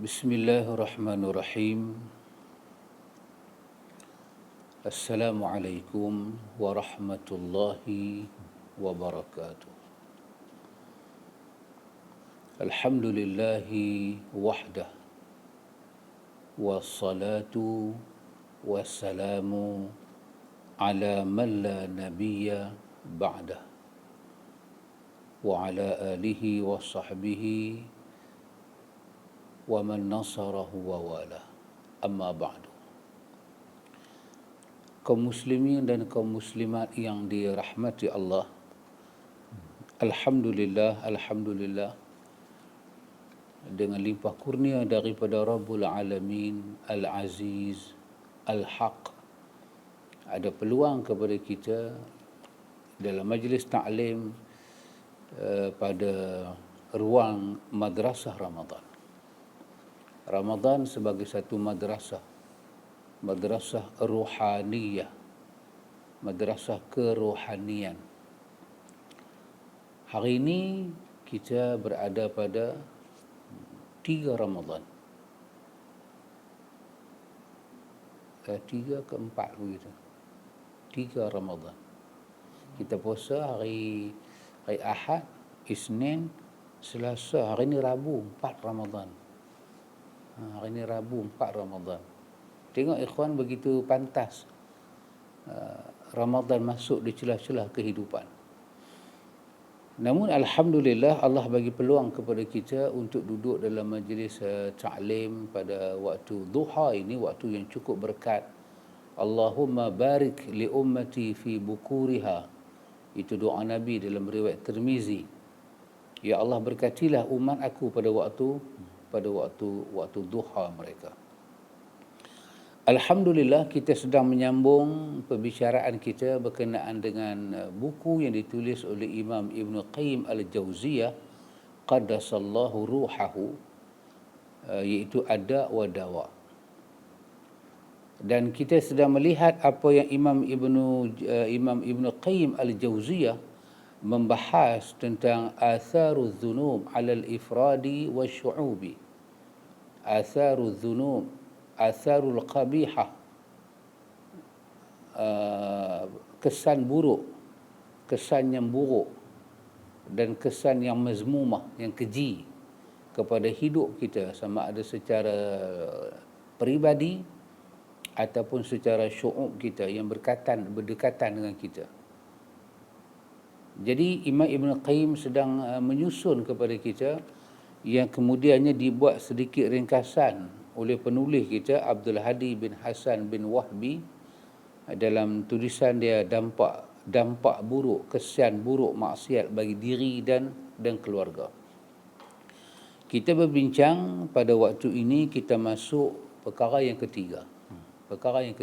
Bismillahirrahmanirrahim. Assalamualaikum warahmatullahi wabarakatuh. Alhamdulillahi wahdah. Wassalatu wassalamu ala man la nabiyya ba'dah. Wa ala alihi wa sahbihi wa man nasarahu wa wala. Amma ba'du. Kaum muslimin dan kaum muslimat yang dirahmati Allah, Alhamdulillah dengan limpah kurnia daripada Rabbul Alamin, Al-Aziz, Al-Haq, ada peluang kepada kita dalam majlis ta'lim pada ruang madrasah Ramadan. Ramadan sebagai satu madrasah ruhaniyah, madrasah kerohanian. Hari ini kita berada pada 3 Ramadan. 3 ke 4 begitu. 3 Ramadan. Kita puasa hari Ahad, Isnin, Selasa, hari ini Rabu 4 Ramadan. Hari ini Rabu 4 Ramadan. Tengok ikhwan, begitu pantas Ramadan masuk di celah-celah kehidupan. Namun Alhamdulillah Allah bagi peluang kepada kita untuk duduk dalam majlis ta'lim pada waktu duha ini, waktu yang cukup berkat. Allahumma barik li ummati fi bukuriha. Itu doa Nabi dalam riwayat Tirmizi. Ya Allah, berkatilah umat aku pada waktu duha mereka. Alhamdulillah, kita sedang menyambung perbicaraan kita berkenaan dengan buku yang ditulis oleh Imam Ibn Qayyim Al-Jauziyah qaddasallahu ruhahu, iaitu Ada' wa Dawa. Dan kita sedang melihat apa yang Imam Ibn Qayyim Al-Jauziyah membahas tentang atharul dhunub alal ifradi wa syu'ubi, atharul dhunub, atharul qabihah, kesan buruk, kesan yang buruk dan kesan yang mazmumah, yang keji kepada hidup kita, sama ada secara peribadi ataupun secara syu'ub kita yang berdekatan dengan kita. Jadi Imam Ibn Qayyim sedang menyusun kepada kita, yang kemudiannya dibuat sedikit ringkasan oleh penulis kita Abdul Hadi bin Hasan bin Wahbi dalam tulisan dia dampak buruk, kesian buruk maksiat bagi diri dan keluarga. Kita berbincang pada waktu ini, kita masuk perkara yang ketiga. Perkara yang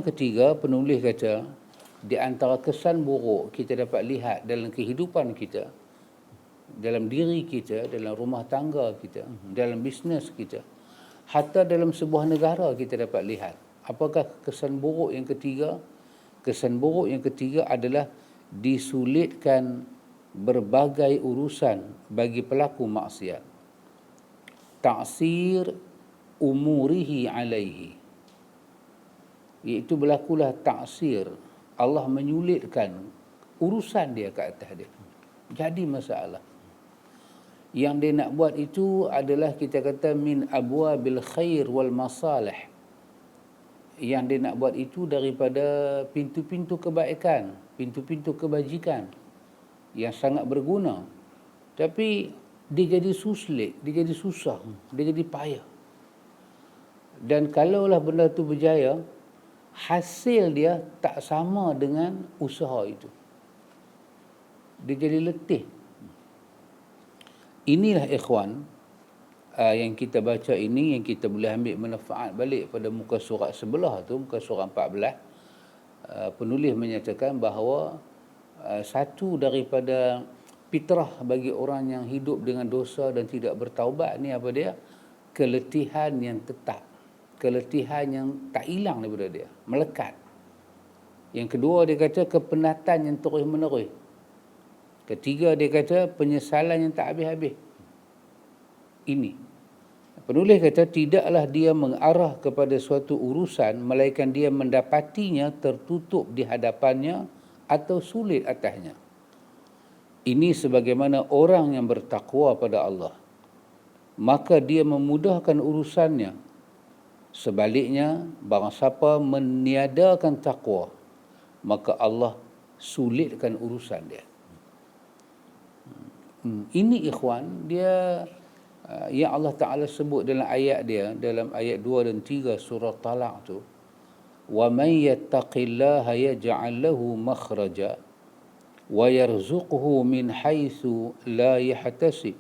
ketiga, penulis kata, di antara kesan buruk kita dapat lihat dalam kehidupan kita, dalam diri kita, dalam rumah tangga kita, dalam bisnes kita, hatta dalam sebuah negara kita dapat lihat. Apakah kesan buruk yang ketiga? Kesan buruk yang ketiga adalah disulitkan berbagai urusan bagi pelaku maksiat. Ta'sir umurihi alaihi, iaitu berlakulah ta'sir, Allah menyulitkan urusan dia ke atas dia. Jadi masalah. Yang dia nak buat itu adalah, kita kata, min abwabil khair wal masalih. Yang dia nak buat itu daripada pintu-pintu kebaikan, pintu-pintu kebajikan yang sangat berguna. Tapi dia jadi suslit, dia jadi susah, dia jadi payah. Dan kalaulah benda itu berjaya, hasil dia tak sama dengan usaha itu. Dia jadi letih. Inilah ikhwan, yang kita baca ini, yang kita boleh ambil manfaat balik pada muka surat sebelah tu, muka surat 14. Penulis menyatakan bahawa satu daripada fitrah bagi orang yang hidup dengan dosa dan tidak bertaubat ni apa dia? Keletihan yang tetap, keletihan yang tak hilang daripada dia, melekat. Yang kedua, dia kata kepenatan yang terus menerus. Ketiga, dia kata penyesalan yang tak habis-habis. Ini. Penulis kata, tidaklah dia mengarah kepada suatu urusan melainkan dia mendapatinya tertutup di hadapannya atau sulit atasnya. Ini sebagaimana orang yang bertakwa pada Allah, maka dia memudahkan urusannya. Sebaliknya, barang siapa meniadakan takwa, maka Allah sulitkan urusan dia. Ini ikhwan, dia yang Allah Ta'ala sebut dalam ayat dia, dalam ayat 2 dan 3 surah Talaq tu, وَمَنْ يَتَّقِ اللَّهَ يَجْعَلْ لَهُ مَخْرَجًا وَيَرْزُقْهُ مِنْ حَيْثُ لَا يَحْتَسِبُ.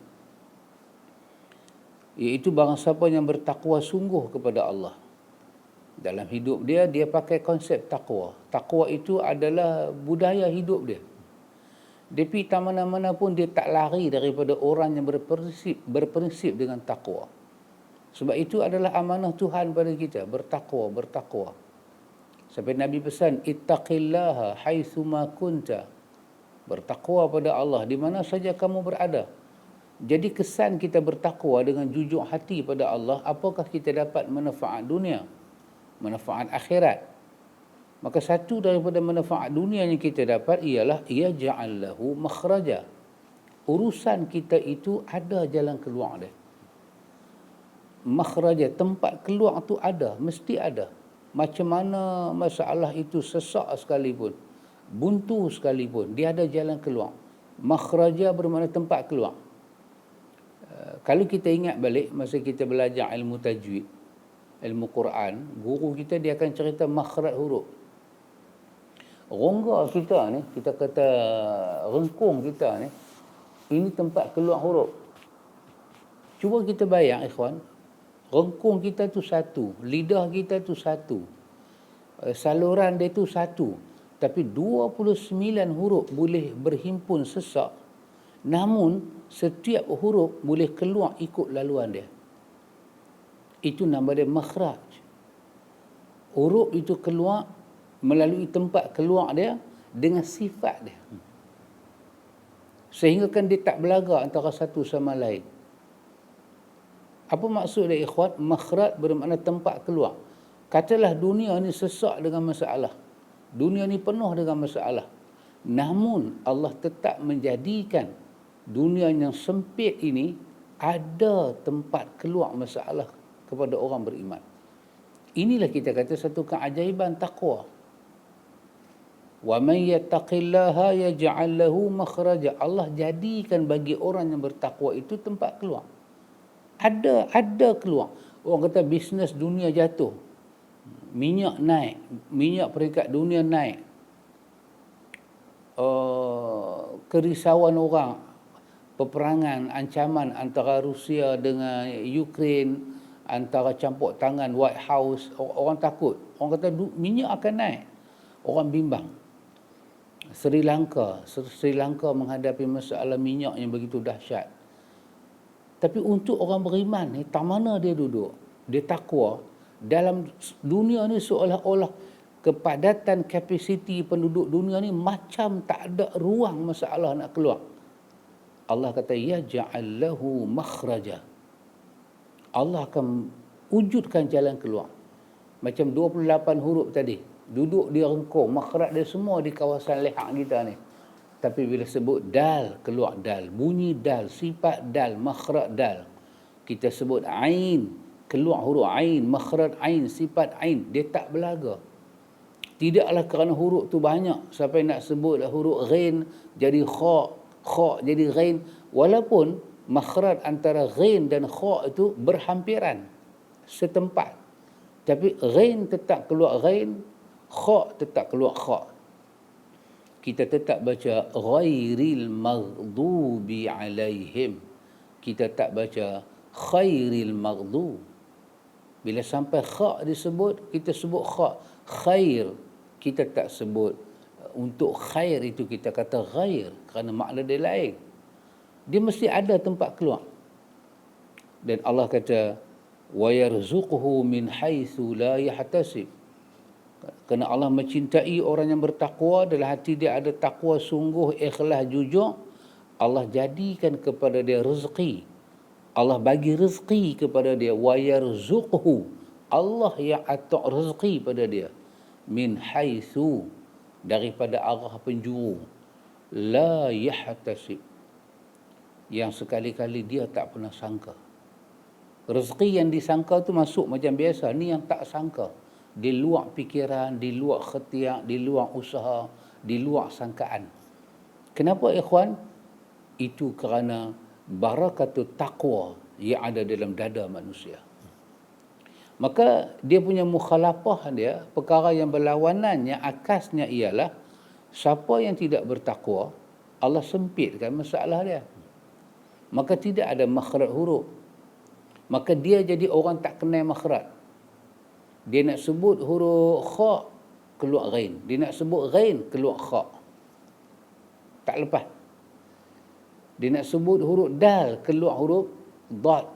Iaitu barang siapa yang bertakwa sungguh kepada Allah. Dalam hidup dia, dia pakai konsep takwa. Takwa itu adalah budaya hidup dia. Dia pergi tak mana-mana pun dia tak lari daripada orang yang berprinsip dengan takwa. Sebab itu adalah amanah Tuhan pada kita, bertakwa. Sampai Nabi pesan, ittaqillaha haitsuma kunta. Bertakwa pada Allah di mana saja kamu berada. Jadi kesan kita bertakwa dengan jujur hati pada Allah, apakah kita dapat manfaat dunia, manfaat akhirat. Maka satu daripada manfaat dunia yang kita dapat ialah ia ja'allahu makhraja. Urusan kita itu ada jalan keluar dia. Makhraja, tempat keluar tu ada, mesti ada. Macam mana masalah itu sesak sekalipun, buntu sekalipun, dia ada jalan keluar. Makhraja bermakna tempat keluar. Kalau kita ingat balik masa kita belajar ilmu tajwid, ilmu Quran, guru kita dia akan cerita makhraj huruf. Rongga kita ni, kita kata rengkung kita ni, ini tempat keluar huruf. Cuba kita bayang ikhwan, rengkung kita tu satu, lidah kita tu satu, saluran dia tu satu, tapi 29 huruf boleh berhimpun sesak, namun setiap huruf boleh keluar ikut laluan dia. Itu nama dia makhraj. Huruf itu keluar melalui tempat keluar dia dengan sifat dia. Sehingga kan dia tak berlagak antara satu sama lain. Apa maksud dia ikhwan? Makhraj bermakna tempat keluar. Katalah dunia ni sesak dengan masalah. Dunia ni penuh dengan masalah. Namun Allah tetap menjadikan dunia yang sempit ini ada tempat keluar masalah kepada orang beriman. Inilah kita kata satu keajaiban takwa. وَمَنْ يَتَّقِ اللَّهَ يَجْعَلْ لَهُ مَخْرَجًا. Allah jadikan bagi orang yang bertakwa itu tempat keluar. Ada keluar. Orang kata bisnes dunia jatuh, minyak naik, minyak peringkat dunia naik, kerisauan orang, peperangan, ancaman antara Rusia dengan Ukraine, antara campur tangan White House, orang takut. Orang kata minyak akan naik, orang bimbang. Sri Lanka menghadapi masalah minyak yang begitu dahsyat. Tapi untuk orang beriman ni, tak mana dia duduk, dia takwa, dalam dunia ni seolah-olah kepadatan kapasiti penduduk dunia ni macam tak ada ruang masalah nak keluar. Allah kata ya ja'allahu makhraja. Allah akan wujudkan jalan keluar. Macam 28 huruf tadi, duduk di rengkung, makhraj dia semua di kawasan leher kita ni. Tapi bila sebut dal, keluar dal, bunyi dal, sifat dal, makhraj dal. Kita sebut ain, keluar huruf ain, makhraj ain, sifat ain, dia tak belaga. Tidaklah kerana huruf tu banyak sampai nak sebut huruf ghain jadi kha jadi ghain, walaupun makhraj antara ghain dan kha itu berhampiran setempat, tapi ghain tetap keluar ghain, kha tetap keluar kha. Kita tetap baca ghairil maghdubi alaihim, kita tak baca khairil maghdub. Bila sampai kha disebut, kita sebut kha. Khair kita tak sebut. Untuk khair itu kita kata ghair, kerana makna dia lain. Dia mesti ada tempat keluar. Dan Allah kata wa yarzuquhu min haitsu la yahtasib. Kerana Allah mencintai orang yang bertakwa, dalam hati dia ada takwa sungguh, ikhlas, jujur, Allah jadikan kepada dia rezeki Allah bagi rezeki kepada dia, wa yarzuqhu, Allah yang atak rezeki pada dia, min haitsu, daripada arah penjuru, la yahtasib, yang sekali-kali dia tak pernah sangka. Rezeki yang disangka tu masuk macam biasa, ni yang tak sangka, di luar fikiran, di luar khetiak, di luar usaha, di luar sangkaan. Kenapa ikhwan? Itu kerana barakatut taqwa yang ada dalam dada manusia. Maka dia punya mukhalafah dia, perkara yang berlawanan, yang akasnya ialah siapa yang tidak bertakwa, Allah sempitkan masalah dia. Maka tidak ada makhraj huruf. Maka dia jadi orang tak kenal makhraj. Dia nak sebut huruf kha, keluar ghain. Dia nak sebut ghain, keluar kha. Tak lepas. Dia nak sebut huruf dal, keluar huruf dad.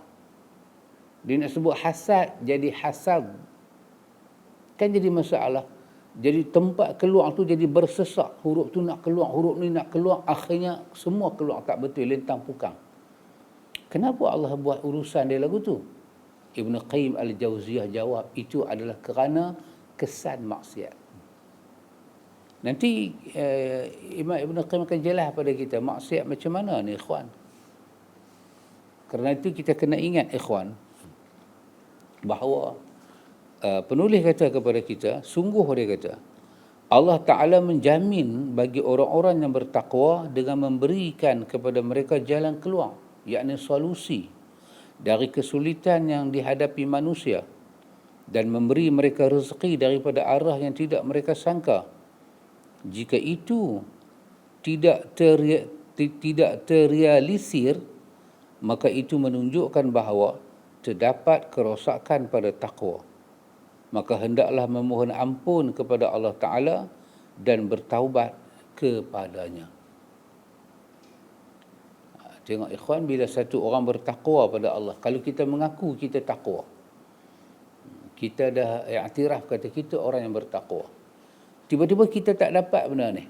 Dia nak sebut hasad, jadi hasad. Kan jadi masalah. Jadi tempat keluar tu jadi bersesak. Huruf tu nak keluar, huruf ni nak keluar. Akhirnya semua keluar tak betul, lentang pukang. Kenapa Allah buat urusan dia lagu tu? Ibn Qayyim Al-Jauziyah jawab, itu adalah kerana kesan maksiat. Nanti Imam Ibn Qayyim akan jelas pada kita maksiat macam mana ni ikhwan. Kerana itu kita kena ingat ikhwan, bahawa penulis kata kepada kita, sungguh dia kata, Allah Ta'ala menjamin bagi orang-orang yang bertakwa dengan memberikan kepada mereka jalan keluar, yakni solusi dari kesulitan yang dihadapi manusia, dan memberi mereka rezeki daripada arah yang tidak mereka sangka. Jika itu tidak terrealisir, maka itu menunjukkan bahawa terdapat kerosakan pada takwa. Maka hendaklah memohon ampun kepada Allah Ta'ala dan bertaubat kepadanya. Tengok ikhwan, bila satu orang bertakwa pada Allah, kalau kita mengaku kita takwa, kita dah iktiraf kata kita orang yang bertakwa, tiba-tiba kita tak dapat benda ni,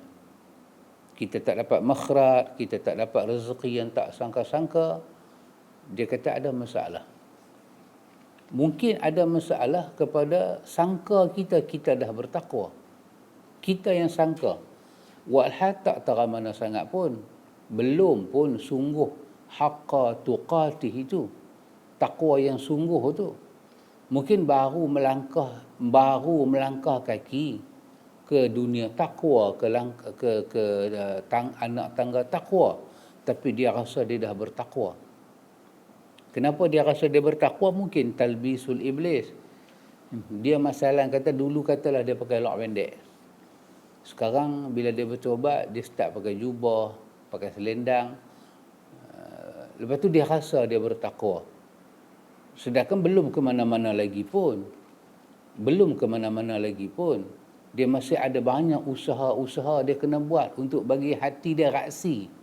kita tak dapat makhraj, kita tak dapat rezeki yang tak sangka-sangka, dia kata ada masalah. Mungkin ada masalah kepada sangka kita, kita dah bertakwa. Kita yang sangka. Walhal tak tera mana sangat pun. Belum pun sungguh haqqa tuqatih itu. Takwa yang sungguh tu. Mungkin baru melangkah kaki ke dunia takwa, ke anak tangga takwa. Tapi dia rasa dia dah bertakwa. Kenapa dia rasa dia bertakwa? Mungkin talbisul iblis. Dia masalah kata, dulu katalah dia pakai lok pendek. Sekarang bila dia bertobat, dia start pakai jubah, pakai selendang. Lepas tu dia rasa dia bertakwa. Sedangkan belum ke mana-mana lagi pun. Dia masih ada banyak usaha-usaha dia kena buat untuk bagi hati dia raksi.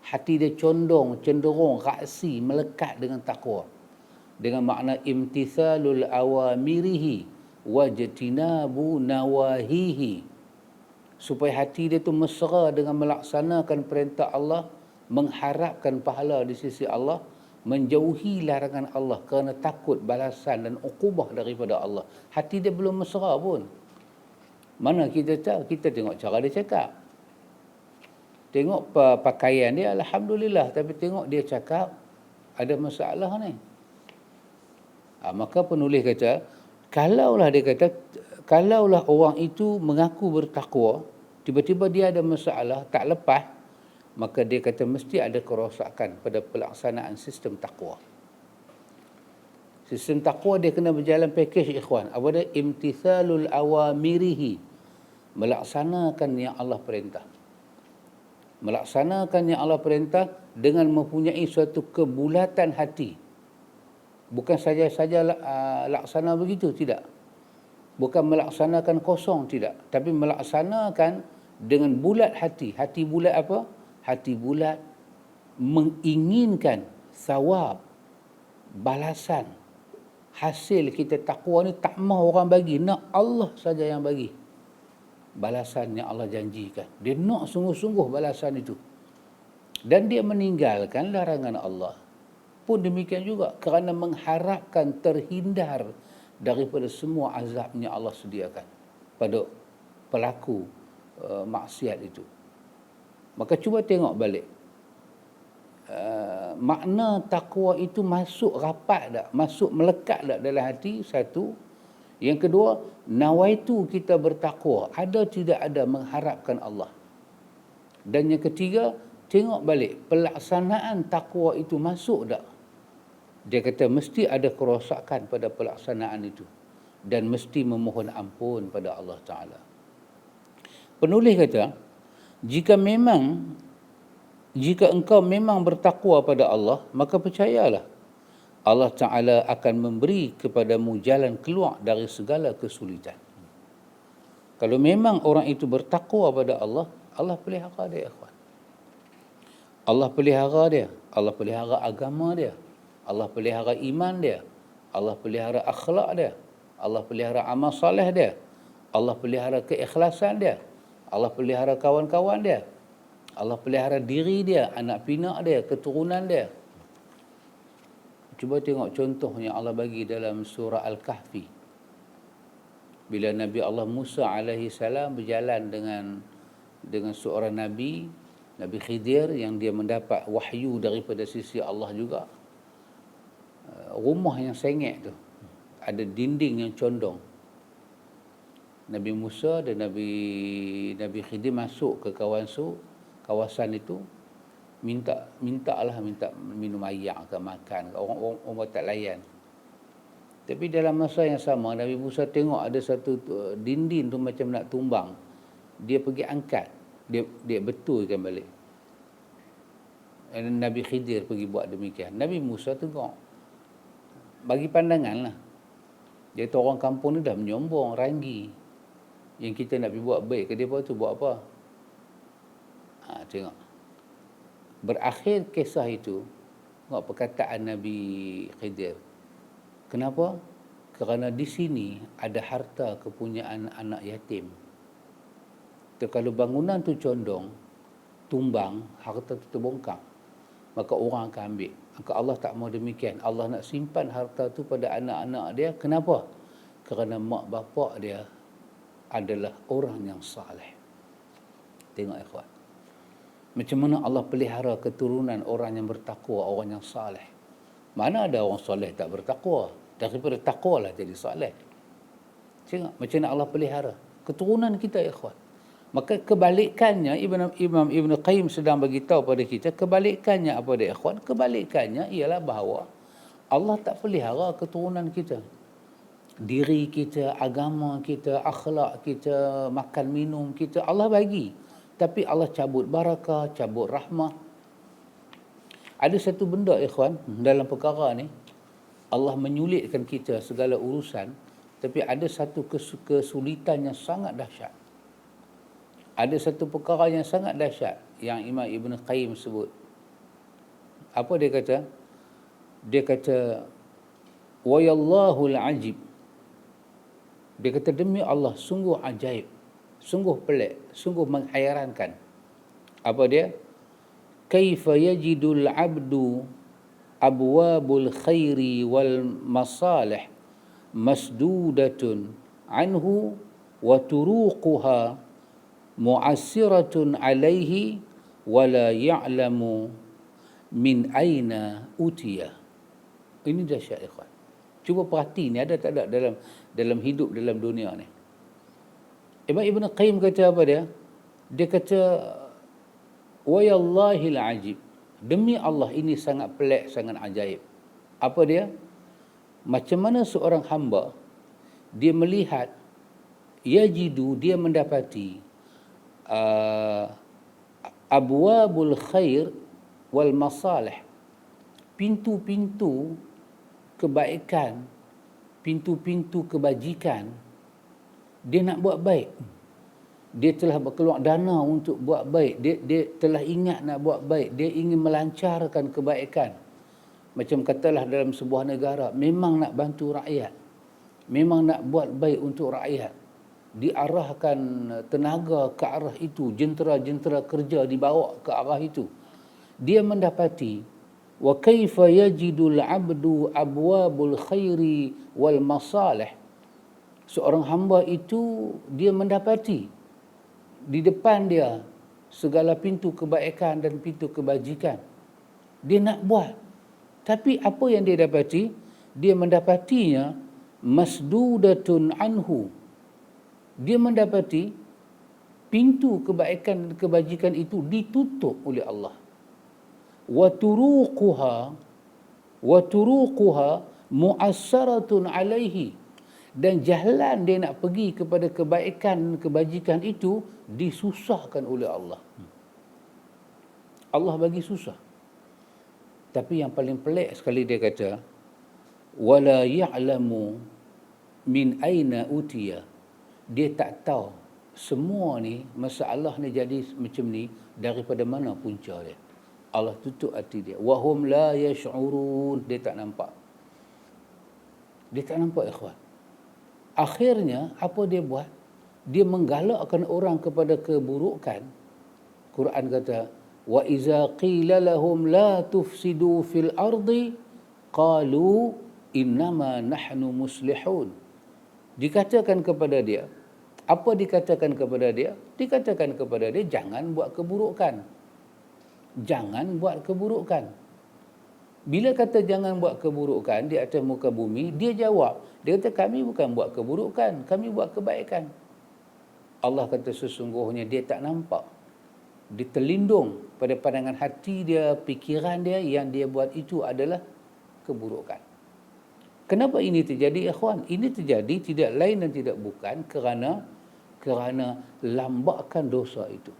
Hati dia cenderung raksi, melekat dengan takwa. Dengan makna imtithalul awamirihi wajtinabu nawahihi. Supaya hati dia tu mesra dengan melaksanakan perintah Allah, mengharapkan pahala di sisi Allah, menjauhi larangan Allah kerana takut balasan dan uqubah daripada Allah. Hati dia belum mesra pun. Mana kita tahu? Kita tengok cara dia cakap. Tengok pakaian dia, alhamdulillah. Tapi tengok dia cakap, ada masalah ni. Maka penulis kata, kalaulah orang itu mengaku bertakwa, tiba-tiba dia ada masalah, tak lepas, maka dia kata mesti ada kerosakan pada pelaksanaan sistem takwa. Sistem takwa dia kena berjalan package ikhwan. Apa dia? Imtithalul awamirihi. Melaksanakan yang Allah perintah. Melaksanakan yang Allah perintah dengan mempunyai suatu kebulatan hati. Bukan saja-saja laksana begitu, tidak. Bukan melaksanakan kosong, tidak. Tapi melaksanakan dengan bulat hati. Hati bulat apa? Hati bulat menginginkan sawab, balasan. Hasil kita takwa ni tak mahu orang bagi, nak Allah saja yang bagi balasan yang Allah janjikan. Dia nak sungguh-sungguh balasan itu. Dan dia meninggalkan larangan Allah. pun demikian juga, kerana mengharapkan terhindar daripada semua azabnya Allah sediakan pada pelaku maksiat itu. Maka cuba tengok balik, makna takwa itu masuk rapat tak, masuk melekat tak dalam hati, satu. Yang kedua, nawaitu kita bertakwa, ada tidak ada mengharapkan Allah. Dan yang ketiga, tengok balik pelaksanaan takwa itu masuk tak. Dia kata mesti ada kerosakan pada pelaksanaan itu dan mesti memohon ampun pada Allah Ta'ala. Penulis kata, jika engkau memang bertakwa pada Allah, maka percayalah Allah Ta'ala akan memberi kepadamu jalan keluar dari segala kesulitan. Kalau memang orang itu bertakwa pada Allah, Allah pelihara dia, ikhwan. Allah pelihara dia, Allah pelihara agama dia, Allah pelihara iman dia, Allah pelihara akhlak dia, Allah pelihara amal soleh dia, Allah pelihara keikhlasan dia, Allah pelihara kawan-kawan dia, Allah pelihara diri dia, anak pinak dia, keturunan dia. Cuba tengok contoh yang Allah bagi dalam surah Al-Kahfi. Bila Nabi Allah Musa alaihi salam berjalan dengan seorang Nabi Khidir, yang dia mendapat wahyu daripada sisi Allah juga. Rumah yang sengit tu, ada dinding yang condong. Nabi Musa dan Nabi Khidir masuk ke kawasan itu, minta minum air ke makan. Orang tak layan. Tapi dalam masa yang sama, Nabi Musa tengok ada satu dinding tu macam nak tumbang. Dia pergi angkat, dia betulkan balik. Dan Nabi Khidir pergi buat demikian. Nabi Musa tengok, bagi pandangan lah. Dia kata orang kampung ni dah menyombong, ranggi. Yang kita nak pergi buat baik ke dia tu buat apa? Tengok. Berakhir kisah itu, tengok perkataan Nabi Khidir. Kenapa? Kerana di sini ada harta kepunyaan anak yatim. Kalau bangunan tu condong, tumbang, harta tu terbongkar, maka orang akan ambil. Maka Allah tak mau demikian. Allah nak simpan harta tu pada anak-anak dia. Kenapa? Kerana mak bapak dia adalah orang yang saleh. Tengok ikhwan, macam mana Allah pelihara keturunan orang yang bertakwa, orang yang saleh. Mana ada orang saleh tak bertakwa? Daripada takwa lah jadi saleh. Tengok macam mana Allah pelihara keturunan kita, ikhwan. Maka kebalikannya, Imam Ibn Qayyim sedang bagi tahu pada kita, kebalikannya apa dia, ikhwan? Kebalikannya ialah bahawa Allah tak pelihara keturunan kita. Diri kita, agama kita, akhlak kita, makan minum kita, Allah bagi. Tapi Allah cabut barakah, cabut rahmah. Ada satu benda, ikhwan, dalam perkara ni, Allah menyulitkan kita segala urusan, tapi ada satu kesulitan yang sangat dahsyat. Ada satu perkara yang sangat dahsyat yang Imam Ibn Qayyim sebut. Apa dia kata? Dia kata, wayallahul ajib. Dia kata, demi Allah, sungguh ajaib, sungguh pelik, sungguh menghairankan. Apa dia? Kaifa yajidul abdu abwabul khairi wal masalih masdudatun anhu wa turuquha mu'assiratun alaihi wala ya'lamu min aina utiya. Ini dahsyat, ikhwan. Cuba perhati ni ada tak ada dalam hidup dalam dunia ni. Imam Ibn Qayyim kata apa dia? Dia kata, wayallahil ajib. Demi Allah, ini sangat pelik, sangat ajaib. Apa dia? Macam mana seorang hamba, dia melihat, yajidu, dia mendapati, abwabul khair wal masalih, pintu-pintu kebaikan, pintu-pintu kebajikan. Dia nak buat baik. Dia telah berkeluar dana untuk buat baik. Dia telah ingat nak buat baik. Dia ingin melancarkan kebaikan. Macam katalah dalam sebuah negara, memang nak bantu rakyat. Memang nak buat baik untuk rakyat. Diarahkan tenaga ke arah itu. Jentera-jentera kerja dibawa ke arah itu. Dia mendapati Wa kaifa yajidul abdu abwabul khairi wal masalih. Seorang hamba itu dia mendapati di depan dia segala pintu kebaikan dan pintu kebajikan. Dia nak buat. Tapi apa yang dia dapati? Dia mendapatinya masdudatun anhu. Dia mendapati pintu kebaikan dan kebajikan itu ditutup oleh Allah. Wa turuquha mu'assaratun alaihi. Dan jalan dia nak pergi kepada kebaikan kebajikan itu disusahkan oleh Allah. Allah bagi susah. Tapi yang paling pelik sekali dia kata, wala ya'lamu min aina utiya. Dia tak tahu semua ni masalah ni jadi macam ni daripada mana punca dia. Allah tutup hati dia. Wahum la yash'urun. Dia tak nampak. Dia tak nampak, ikhwan. Akhirnya apa dia buat? Dia menggalakkan orang kepada keburukan. Quran kata, wa iza qila lahum la tufsidu fil ardi qalu innama nahnu muslihun. Dikatakan kepada dia, apa dikatakan kepada dia? Dikatakan kepada dia, jangan buat keburukan. Jangan buat keburukan. Bila kata jangan buat keburukan di atas muka bumi, dia jawab. Dia kata kami bukan buat keburukan, kami buat kebaikan. Allah kata sesungguhnya dia tak nampak. Dia terlindung pada pandangan hati dia, fikiran dia, yang dia buat itu adalah keburukan. Kenapa ini terjadi, ikhwan? Ini terjadi tidak lain dan tidak bukan kerana lambakan dosa itu.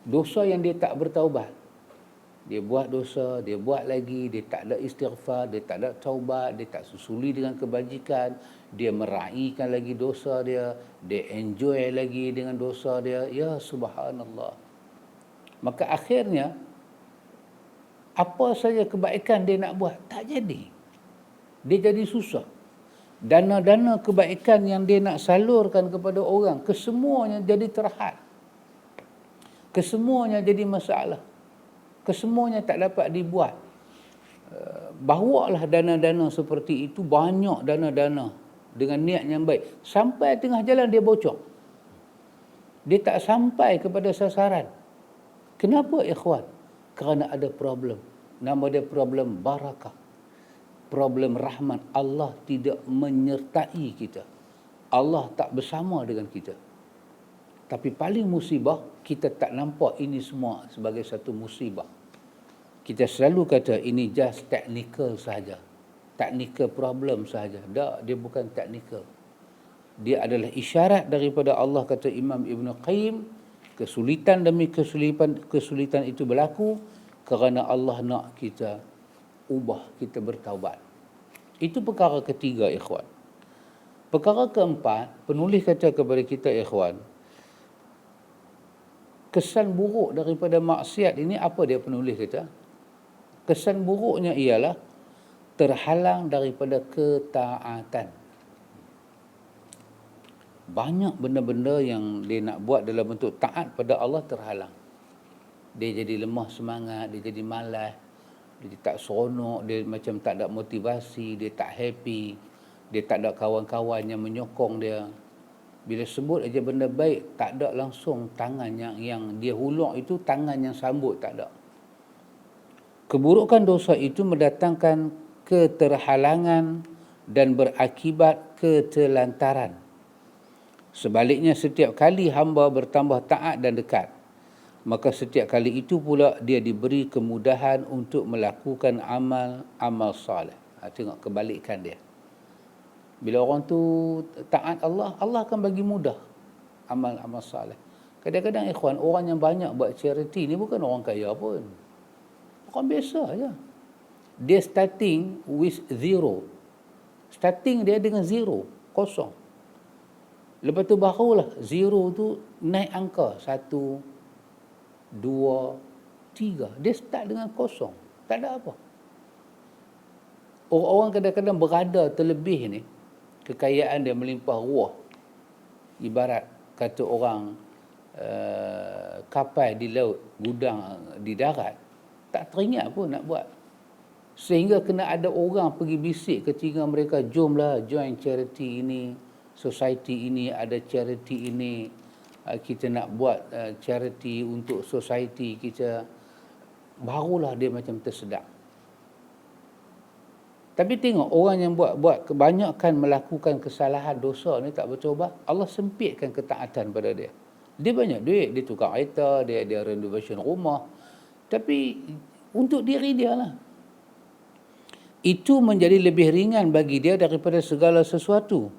Dosa yang dia tak bertaubat. Dia buat dosa, dia buat lagi, dia tak ada istighfar, dia tak ada taubat, dia tak susuli dengan kebajikan, dia meraihkan lagi dosa dia enjoy lagi dengan dosa dia. Ya subhanallah. Maka akhirnya apa saja kebaikan dia nak buat tak jadi. Dia jadi susah. Dana-dana kebaikan yang dia nak salurkan kepada orang, kesemuanya jadi terhad. Kesemuanya jadi masalah. Kesemuanya tak dapat dibuat. Bawalah dana-dana seperti itu, banyak dana-dana dengan niat yang baik. Sampai tengah jalan dia bocor. Dia tak sampai kepada sasaran. Kenapa, ikhwan? Kerana ada problem. Nama dia problem barakah. Problem rahmat. Allah tidak menyertai kita. Allah tak bersama dengan kita. Tapi paling musibah, kita tak nampak ini semua sebagai satu musibah. Kita selalu kata ini just technical sahaja. Technical problem sahaja. Tak, dia bukan technical. Dia adalah isyarat daripada Allah, kata Imam Ibn Qayyim. Kesulitan demi kesulitan itu berlaku kerana Allah nak kita ubah, kita bertaubat. Itu perkara ketiga, ikhwan. Perkara keempat, penulis kata kepada kita, ikhwan, kesan buruk daripada maksiat ini apa dia penulis kata? Kesan buruknya ialah terhalang daripada ketaatan. Banyak benda-benda yang dia nak buat dalam bentuk taat pada Allah terhalang. Dia jadi lemah semangat, dia jadi malas, dia tak seronok, dia macam tak ada motivasi, dia tak happy, dia tak ada kawan-kawan yang menyokong dia. Bila sebut aja benda baik, tak ada langsung tangan yang dia hulur itu, tangan yang sambut tak ada. Keburukan dosa itu mendatangkan keterhalangan dan berakibat ketelantaran. Sebaliknya, setiap kali hamba bertambah taat dan dekat, maka setiap kali itu pula dia diberi kemudahan untuk melakukan amal saleh. Tengok kebalikan dia. Bila orang tu taat Allah, Allah akan bagi mudah amal saleh. Kadang-kadang, ikhwan, orang yang banyak buat charity ni bukan orang kaya pun. Orang biasa aja. Dia starting with zero. Starting dia dengan zero, kosong. Lepas tu barulah zero tu naik angka 1, 2, 3. Dia start dengan kosong. Tak ada apa. Orang-orang kadang-kadang berada terlebih ni, kekayaan dia melimpah ruah. Ibarat kata orang kapal di laut, gudang di darat, tak teringat pun nak buat Sehingga kena ada orang pergi bisik ke telinga mereka, jomlah join charity ini, society ini, ada charity ini, kita nak buat charity untuk society kita. Barulah dia macam tersedak. Tapi tengok orang yang buat kebanyakan melakukan kesalahan dosa ni tak bertaubat, Allah sempitkan ketaatan pada dia. Dia banyak duit, dia tukar kereta, dia renovation rumah. Tapi untuk diri dia lah. Itu menjadi lebih ringan bagi dia daripada segala sesuatu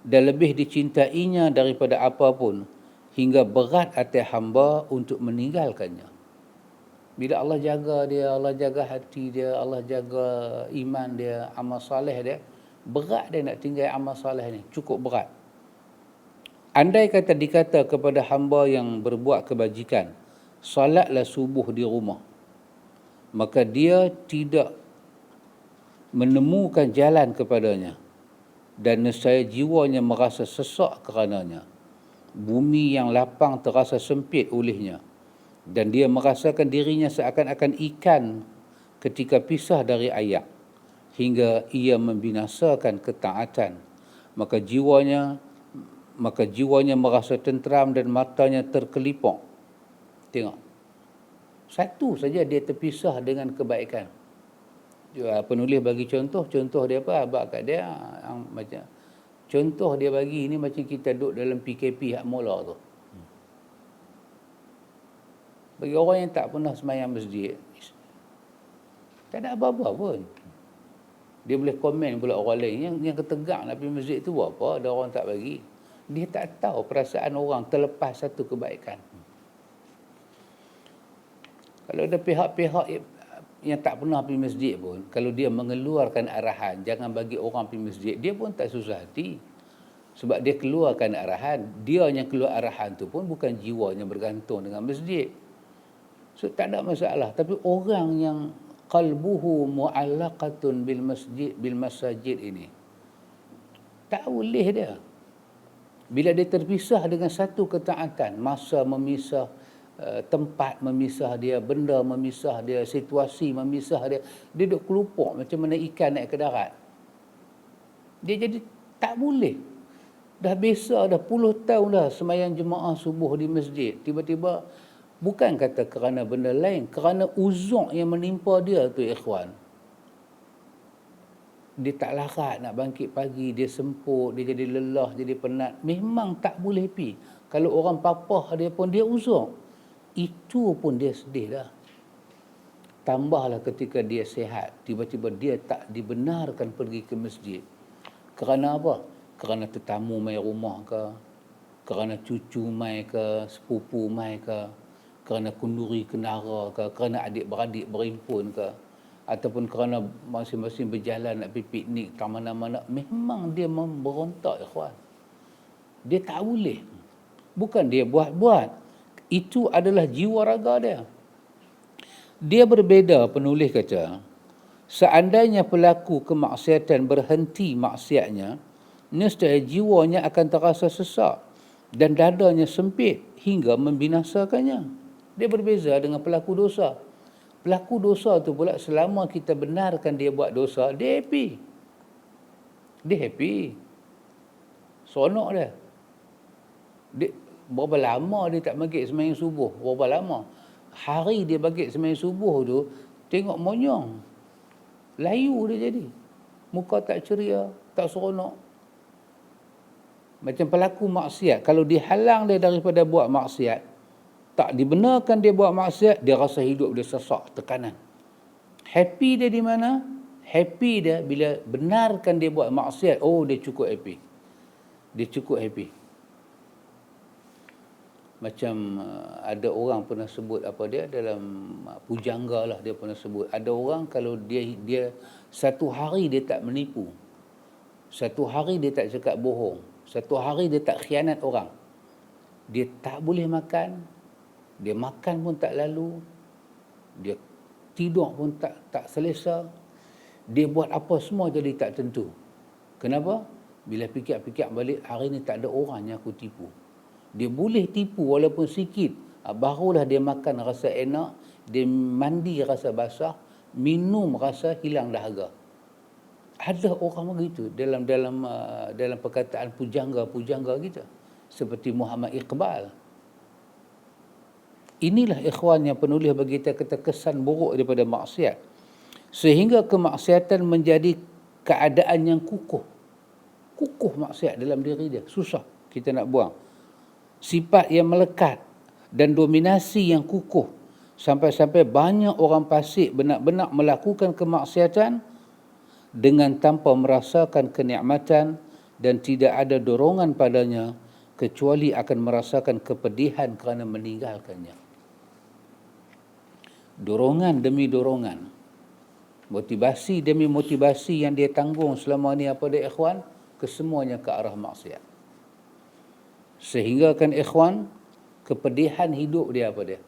dan lebih dicintainya daripada apapun, hingga berat atas hamba untuk meninggalkannya. Bila Allah jaga dia, Allah jaga hati dia, Allah jaga iman dia, amal soleh dia, berat dia nak tinggal amal soleh ni, cukup berat. Andai kata dikata kepada hamba yang berbuat kebajikan, salatlah subuh di rumah, maka dia tidak menemukan jalan kepadanya, dan nescaya jiwanya merasa sesak kerananya. Bumi yang lapang terasa sempit olehnya, dan dia merasakan dirinya seakan-akan ikan ketika pisah dari ayak, hingga ia membinasakan ketaatan. Maka jiwanya merasa tenteram dan matanya terkelipok. Tengok, satu saja dia terpisah dengan kebaikan. Penulis bagi contoh dia apa? Abang kat dia macam contoh dia bagi ni macam kita duduk dalam PKP hak mula tu. Bagi orang yang tak pernah sembahyang masjid, tak ada apa-apa pun. Dia boleh komen pula orang lain yang ketegak nak pergi masjid tu buat apa, ada orang tak bagi. Dia tak tahu perasaan orang terlepas satu kebaikan. Kalau ada pihak-pihak yang tak pernah pergi masjid pun, kalau dia mengeluarkan arahan jangan bagi orang pergi masjid, dia pun tak susah hati. Sebab dia keluarkan arahan, dia yang keluar arahan tu pun bukan jiwanya bergantung dengan masjid. So tak ada masalah. Tapi orang yang qalbuhu mu'allaqatun bil masajid ini, tak boleh dia. Bila dia terpisah dengan satu ketaatan, masa memisah, tempat memisah dia, benda memisah dia, situasi memisah dia, dia duduk kelupuk macam mana ikan naik ke darat. Dia jadi tak boleh. Dah biasa dah puluh tahun dah sembahyang jemaah subuh di masjid, tiba-tiba bukan kata kerana benda lain, kerana uzuk yang menimpa dia tu ikhwan, dia tak larat nak bangkit pagi, dia semput, dia jadi lelah, jadi penat, memang tak boleh pi. Kalau orang papah dia pun dia uzuk, itu pun dia sedih dah. Tambahlah ketika dia sihat, tiba-tiba dia tak dibenarkan pergi ke masjid. Kerana apa? Kerana tetamu mai rumah ke, kerana cucu mai ke, sepupu mai ke, kerana kenduri kenara ke, kerana adik-beradik berimpun ke, ataupun kerana masing-masing berjalan nak pergi piknik ke mana-mana, memang dia memberontak ikhwan. Dia tak boleh. Bukan dia buat-buat. Itu adalah jiwa raga dia. Dia berbeza, penulis kata, seandainya pelaku kemaksiatan berhenti maksiatnya, nescaya jiwanya akan terasa sesak dan dadanya sempit hingga membinasakannya. Dia berbeza dengan pelaku dosa. Pelaku dosa tu pula selama kita benarkan dia buat dosa, dia happy. Dia happy. Seronok dia. Berapa lama dia tak maghrib sembahyang subuh? Berapa lama? Hari dia maghrib sembahyang subuh tu, tengok monyong. Layu dia jadi. Muka tak ceria, tak seronok. Macam pelaku maksiat, kalau dihalang dia daripada buat maksiat, tak dibenarkan dia buat maksiat, dia rasa hidup dia sesak, tekanan. Happy dia di mana? Happy dia bila benarkan dia buat maksiat, oh dia cukup happy. Dia cukup happy. Macam ada orang pernah sebut apa dia dalam pujangga lah, dia pernah sebut, ada orang kalau dia satu hari dia tak menipu, satu hari dia tak cakap bohong, satu hari dia tak khianat orang, dia tak boleh makan, dia makan pun tak lalu, dia tidur pun tak selesa, dia buat apa semua jadi tak tentu. Kenapa? Bila fikir-fikir balik, hari ni tak ada orang yang aku tipu. Dia boleh tipu walaupun sikit, barulah dia makan rasa enak, dia mandi rasa basah, minum rasa hilang dahaga. Ada orang begitu dalam perkataan pujangga-pujangga kita seperti Muhammad Iqbal. Inilah ikhwan yang penulis bagi kita kesan buruk daripada maksiat, sehingga kemaksiatan menjadi keadaan yang kukuh maksiat dalam diri dia, susah kita nak buang. Sifat yang melekat dan dominasi yang kukuh sampai-sampai banyak orang fasik benar-benar melakukan kemaksiatan dengan tanpa merasakan kenikmatan dan tidak ada dorongan padanya kecuali akan merasakan kepedihan kerana meninggalkannya. Dorongan demi dorongan, motivasi demi motivasi yang dia tanggung selama ni apa dia ikhwan, kesemuanya ke arah maksiat. Sehingga kan ikhwan, kepedihan hidup dia apa dia?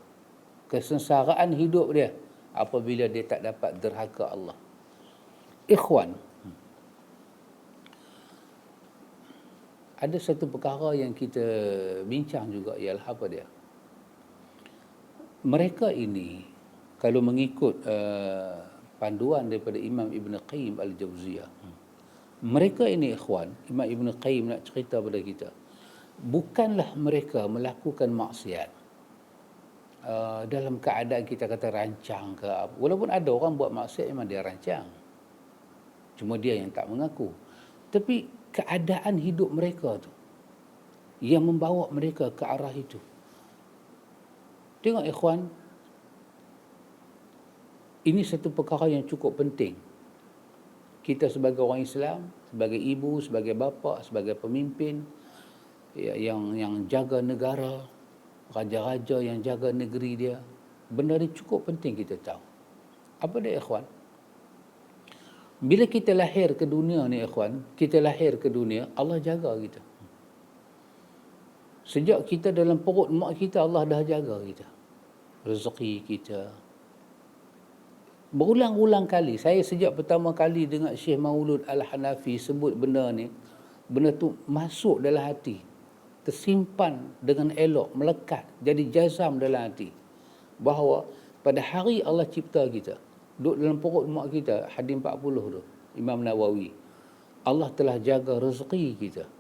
Kesengsaraan hidup dia apabila dia tak dapat derhaka Allah. Ikhwan, ada satu perkara yang kita bincang juga, ialah apa dia? Mereka ini kalau mengikut panduan daripada Imam Ibn Qayyim Al-Jauziyah, mereka ini ikhwan, Imam Ibn Qayyim nak cerita pada kita, bukanlah mereka melakukan maksiat dalam keadaan kita kata rancang ke apa. Walaupun ada orang buat maksiat memang dia rancang, cuma dia yang tak mengaku. Tapi keadaan hidup mereka tu yang membawa mereka ke arah itu. Tengok ikhwan, ini satu perkara yang cukup penting. Kita sebagai orang Islam, sebagai ibu, sebagai bapa, sebagai pemimpin yang jaga negara, raja-raja yang jaga negeri dia, benda ni cukup penting kita tahu. Apa dia ikhwan? Bila kita lahir ke dunia ni ikhwan, kita lahir ke dunia, Allah jaga kita. Sejak kita dalam perut mak kita, Allah dah jaga kita. Rezeki kita. Berulang-ulang kali, saya sejak pertama kali dengar Syekh Maulud Al-Hanafi sebut benda ni, benda tu masuk dalam hati, tersimpan dengan elok, melekat, jadi jazam dalam hati, bahawa pada hari Allah cipta kita, duduk dalam perut mak kita, hadis 40 tu, Imam Nawawi, Allah telah jaga rezeki kita,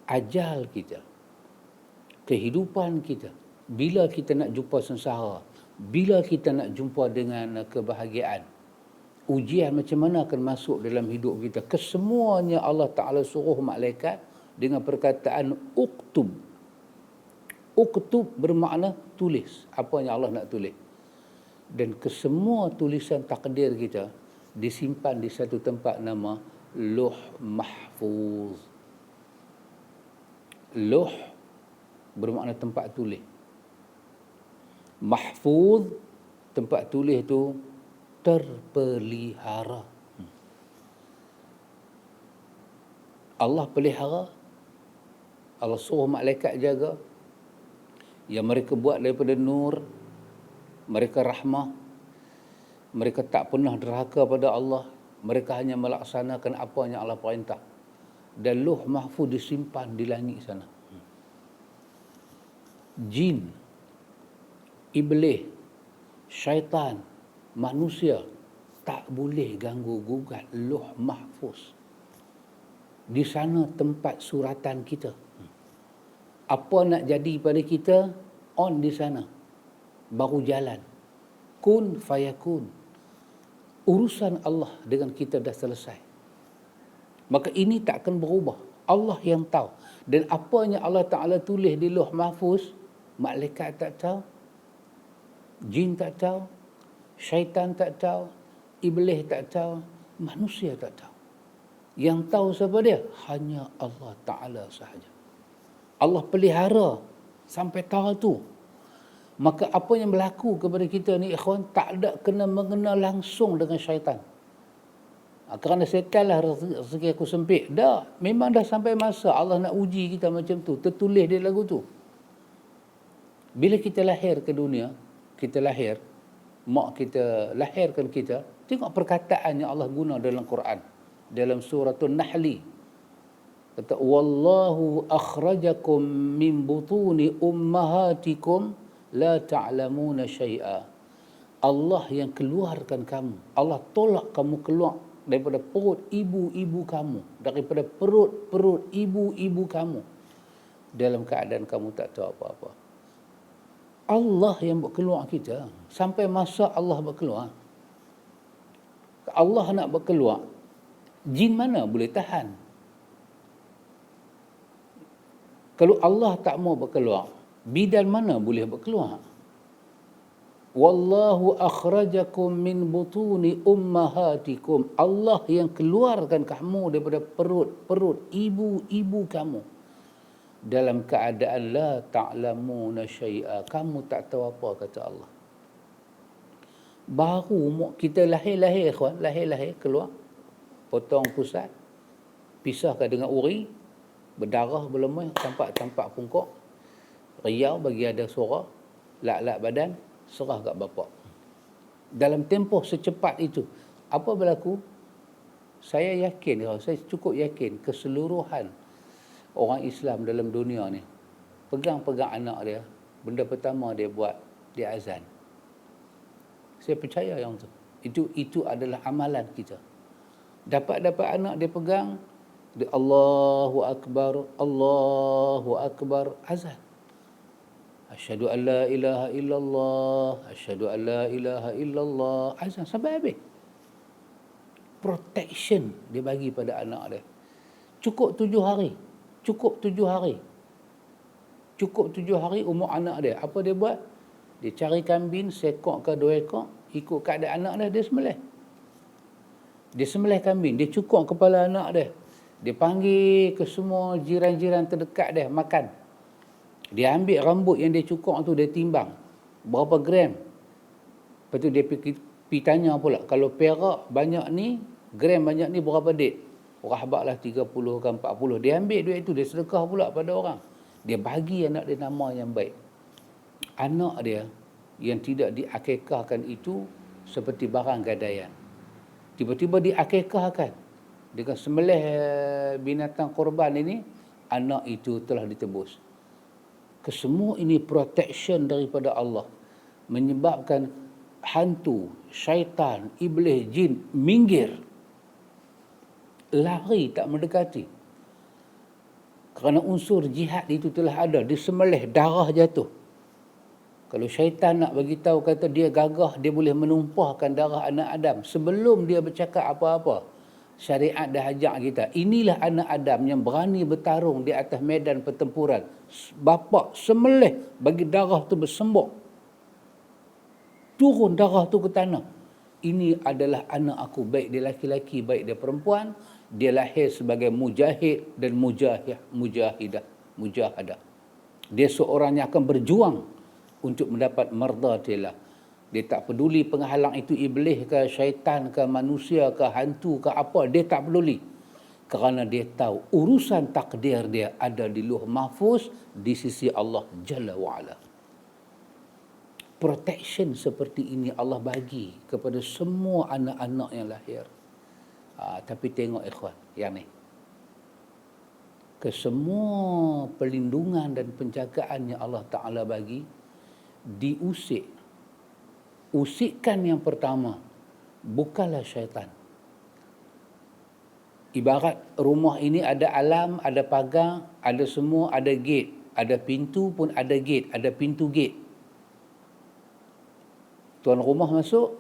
ajal kita, kehidupan kita, bila kita nak jumpa sengsara, bila kita nak jumpa dengan kebahagiaan, ujian macam mana akan masuk dalam hidup kita, kesemuanya Allah Ta'ala suruh malaikat dengan perkataan uktub. Uktub bermakna tulis apa yang Allah nak tulis. Dan kesemua tulisan takdir kita disimpan di satu tempat nama Lauh Mahfuz. Lauh bermakna tempat tulis. Mahfuz, tempat tulis itu terpelihara. Allah pelihara, Allah suruh malaikat jaga. Yang mereka buat daripada nur, mereka rahmah, mereka tak pernah derhaka pada Allah, mereka hanya melaksanakan apa yang Allah perintah. Dan Lauh Mahfuz disimpan di langit sana. Jin, iblis, syaitan, manusia tak boleh ganggu gugat Lauh Mahfuz. Di sana tempat suratan kita. Apa nak jadi pada kita, on di sana, baru jalan. Kun fayakun. Urusan Allah dengan kita dah selesai. Maka ini tak akan berubah. Allah yang tahu. Dan apa yang Allah Ta'ala tulis di Lauh Mahfuz, malaikat tak tahu, jin tak tahu, syaitan tak tahu, iblis tak tahu, manusia tak tahu. Yang tahu siapa dia? Hanya Allah Ta'ala sahaja. Allah pelihara sampai tahu tu. Maka apa yang berlaku kepada kita ni ikhwan, tak ada kena mengena langsung dengan syaitan. Kerana syaitan lah rezeki aku sempit. Dah, memang dah sampai masa Allah nak uji kita macam tu. Tertulis di lagu tu. Bila kita lahir ke dunia, kita lahir, mak kita lahirkan kita, tengok perkataan yang Allah guna dalam Quran. Dalam suratul Nahli. Kata, Wallahu akhrajakum min butuni ummahatikum la ta'lamuna syai'a. Allah yang keluarkan kamu. Allah tolak kamu keluar daripada perut ibu-ibu kamu, daripada perut ibu-ibu kamu, dalam keadaan kamu tak tahu apa-apa. Allah yang buat keluar kita. Sampai masa Allah berkeluar, Allah nak berkeluar, jin mana boleh tahan? Kalau Allah tak mau berkeluar, bidan mana boleh berkeluar? Wallahu akhrajakum min butuni ummahatikum. Allah yang keluarkan kamu daripada perut ibu-ibu kamu dalam keadaan la ta'lamuna syai'a. Kamu tak tahu apa, kata Allah. Baru kita lahir ikhwan, lahir keluar, potong pusat, pisahkan dengan uri, berdarah, berlemah, tampak pungkok, riau bagi ada suara, lak-lak badan, serah kat bapa. Dalam tempoh secepat itu, apa berlaku? Saya yakin, saya cukup yakin keseluruhan orang Islam dalam dunia ni pegang anak dia, benda pertama dia buat, dia azan. Saya percaya yang tu. Itu adalah amalan kita. Dapat anak dia pegang, dia Allahu Akbar, azan. Asyhadu an la ilaha illallah, asyhadu an la ilaha illallah, azan sampai habis. Protection dia bagi pada anak dia. Cukup 7 hari. Cukup 7 hari umur anak dia. Apa dia buat? Dia cari kambing, seekor ke 2 ekor, ikut keadaan anak dia sembelih. Dia sembelih kambing, dia cukur kepala anak dia. Dia panggil ke semua jiran-jiran terdekat dia makan. Dia ambil rambut yang dia cukur tu, dia timbang berapa gram. Lepas tu dia pergi tanya pula, kalau perak banyak ni, gram banyak ni berapa dek? Rahbak lah 30 ke 40. Dia ambil duit tu, dia sedekah pula pada orang. Dia bagi anak dia nama yang baik. Anak dia yang tidak diakikahkan itu seperti barang gadaian. Tiba-tiba diakikahkan. Dengan sembelih binatang korban ini, anak itu telah ditebus. Kesemua ini protection daripada Allah. Menyebabkan hantu, syaitan, iblis, jin minggir. Lari, tak mendekati. Kerana unsur jihad itu telah ada. Disembelih, darah jatuh. Kalau syaitan nak bagi tahu kata dia gagah, dia boleh menumpahkan darah anak Adam sebelum dia bercakap apa-apa. Syariat dah ajak kita. Inilah anak Adam yang berani bertarung di atas medan pertempuran. Bapa sembelih bagi darah tu bersembur. Turun darah tu ke tanah. Ini adalah anak aku, baik dia laki-laki, baik dia perempuan. Dia lahir sebagai mujahid dan mujahadah. Dia seorang yang akan berjuang untuk mendapat mardatillah. Dia tak peduli penghalang itu iblis ke, syaitan ke, manusia ke, hantu ke apa. Dia tak peduli. Kerana dia tahu urusan takdir dia ada di Lauh Mahfuz di sisi Allah Jalla wa'ala. Protection seperti ini Allah bagi kepada semua anak-anak yang lahir. Tapi tengok ikhwan, yang ni. Kesemua perlindungan dan penjagaan yang Allah Ta'ala bagi, diusik. Usikan yang pertama bukanlah syaitan. Ibarat rumah ini ada alam, ada pagar, ada semua, ada gate. Ada pintu pun ada gate, ada pintu gate. Tuan rumah masuk,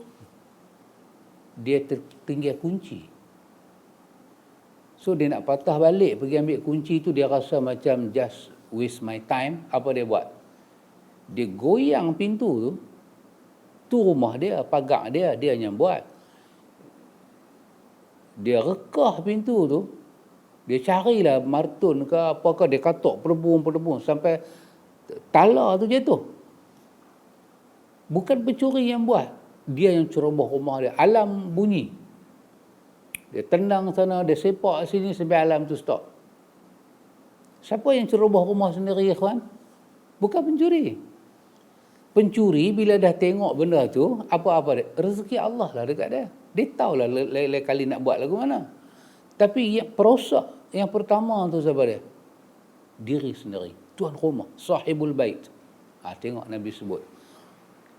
dia tertinggal kunci. So dia nak patah balik pergi ambil kunci tu, dia rasa macam just waste my time. Apa dia buat? Dia goyang pintu tu. Tu rumah dia, pagar dia yang buat. Dia rekah pintu tu. Dia carilah martun ke apakah, dia katok pelebung sampai tala tu jatuh. Bukan pencuri yang buat. Dia yang ceroboh rumah dia. Alam bunyi. Dia tendang sana, dia sepak sini sampai alam tu stop. Siapa yang ceroboh rumah sendiri, ikhwan? Bukan pencuri. Pencuri bila dah tengok benda tu, apa-apa dia? Rezeki Allah lah dekat dia. Dia tahulah lain kali nak buat lagu mana. Tapi yang perosak yang pertama tu siapa dia? Diri sendiri. Tuan rumah, sahibul bait. Tengok Nabi sebut.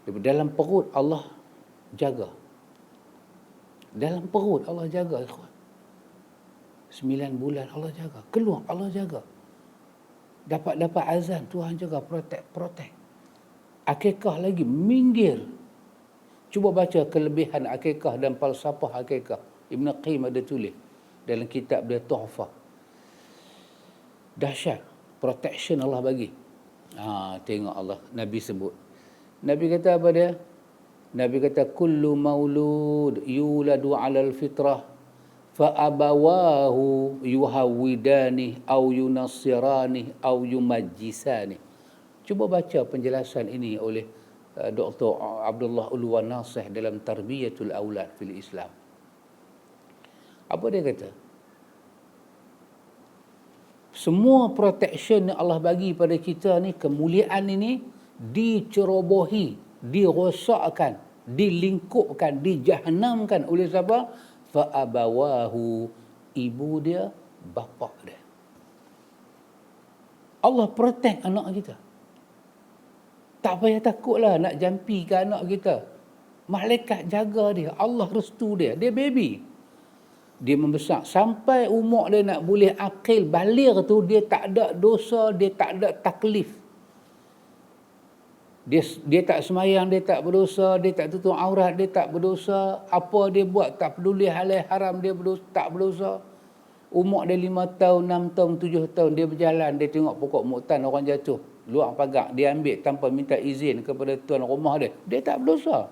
Dalam perut Allah jaga. Dalam perut Allah jaga, ikhwan. 9 bulan Allah jaga. Keluar Allah jaga. Dapat azan, Tuhan jaga, protect. Akikah lagi, minggir. Cuba baca kelebihan akikah dan falsafah akikah. Ibn Qayyim ada tulis dalam kitab dia Tuhfah. Dahsyat. Protection Allah bagi. Tengok Allah. Nabi sebut. Nabi kata apa dia? Nabi kata, kullu maulud yuladu alal fitrah fa abawahu yuhawidani au yunassirani au yumajjisani. Cuba baca penjelasan ini oleh Dr. Abdullah Ulwan Nasih dalam Tarbiyatul Aulad fil Islam. Apa dia kata? Semua protection yang Allah bagi pada kita ni, kemuliaan ini dicerobohi, dirosakkan, dilingkupkan, dijahanamkan oleh siapa? Fa abawahu, ibu dia, bapa dia. Allah protect anak kita. Tak payah takutlah nak jampi ke anak kita. Malaikat jaga dia, Allah restu dia. Dia baby. Dia membesar sampai umur dia nak boleh akil baligh tu, dia tak ada dosa, dia tak ada taklif. Dia tak semayang, dia tak berdosa, dia tak tutup aurat, dia tak berdosa. Apa dia buat tak peduli halal haram, dia tak berdosa. Umur dia 5 tahun, 6 tahun, 7 tahun, dia berjalan, dia tengok pokok muktan orang jatuh, luar pagar, dia ambil tanpa minta izin kepada tuan rumah dia. Dia tak berdosa.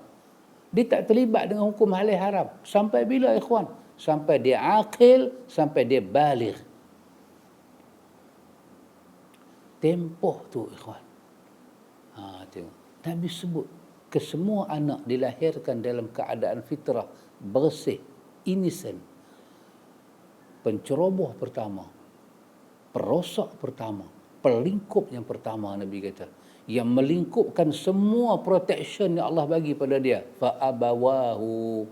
Dia tak terlibat dengan hukum halal haram. Sampai bila, ikhwan? Sampai dia akil, sampai dia baligh. Tempoh tu, ikhwan. Tengok. Nabi sebut, kesemua anak dilahirkan dalam keadaan fitrah, bersih, innocent. Penceroboh pertama, perosak pertama, pelingkup yang pertama, Nabi kata, yang melingkupkan semua protection yang Allah bagi pada dia. Fa abawahu,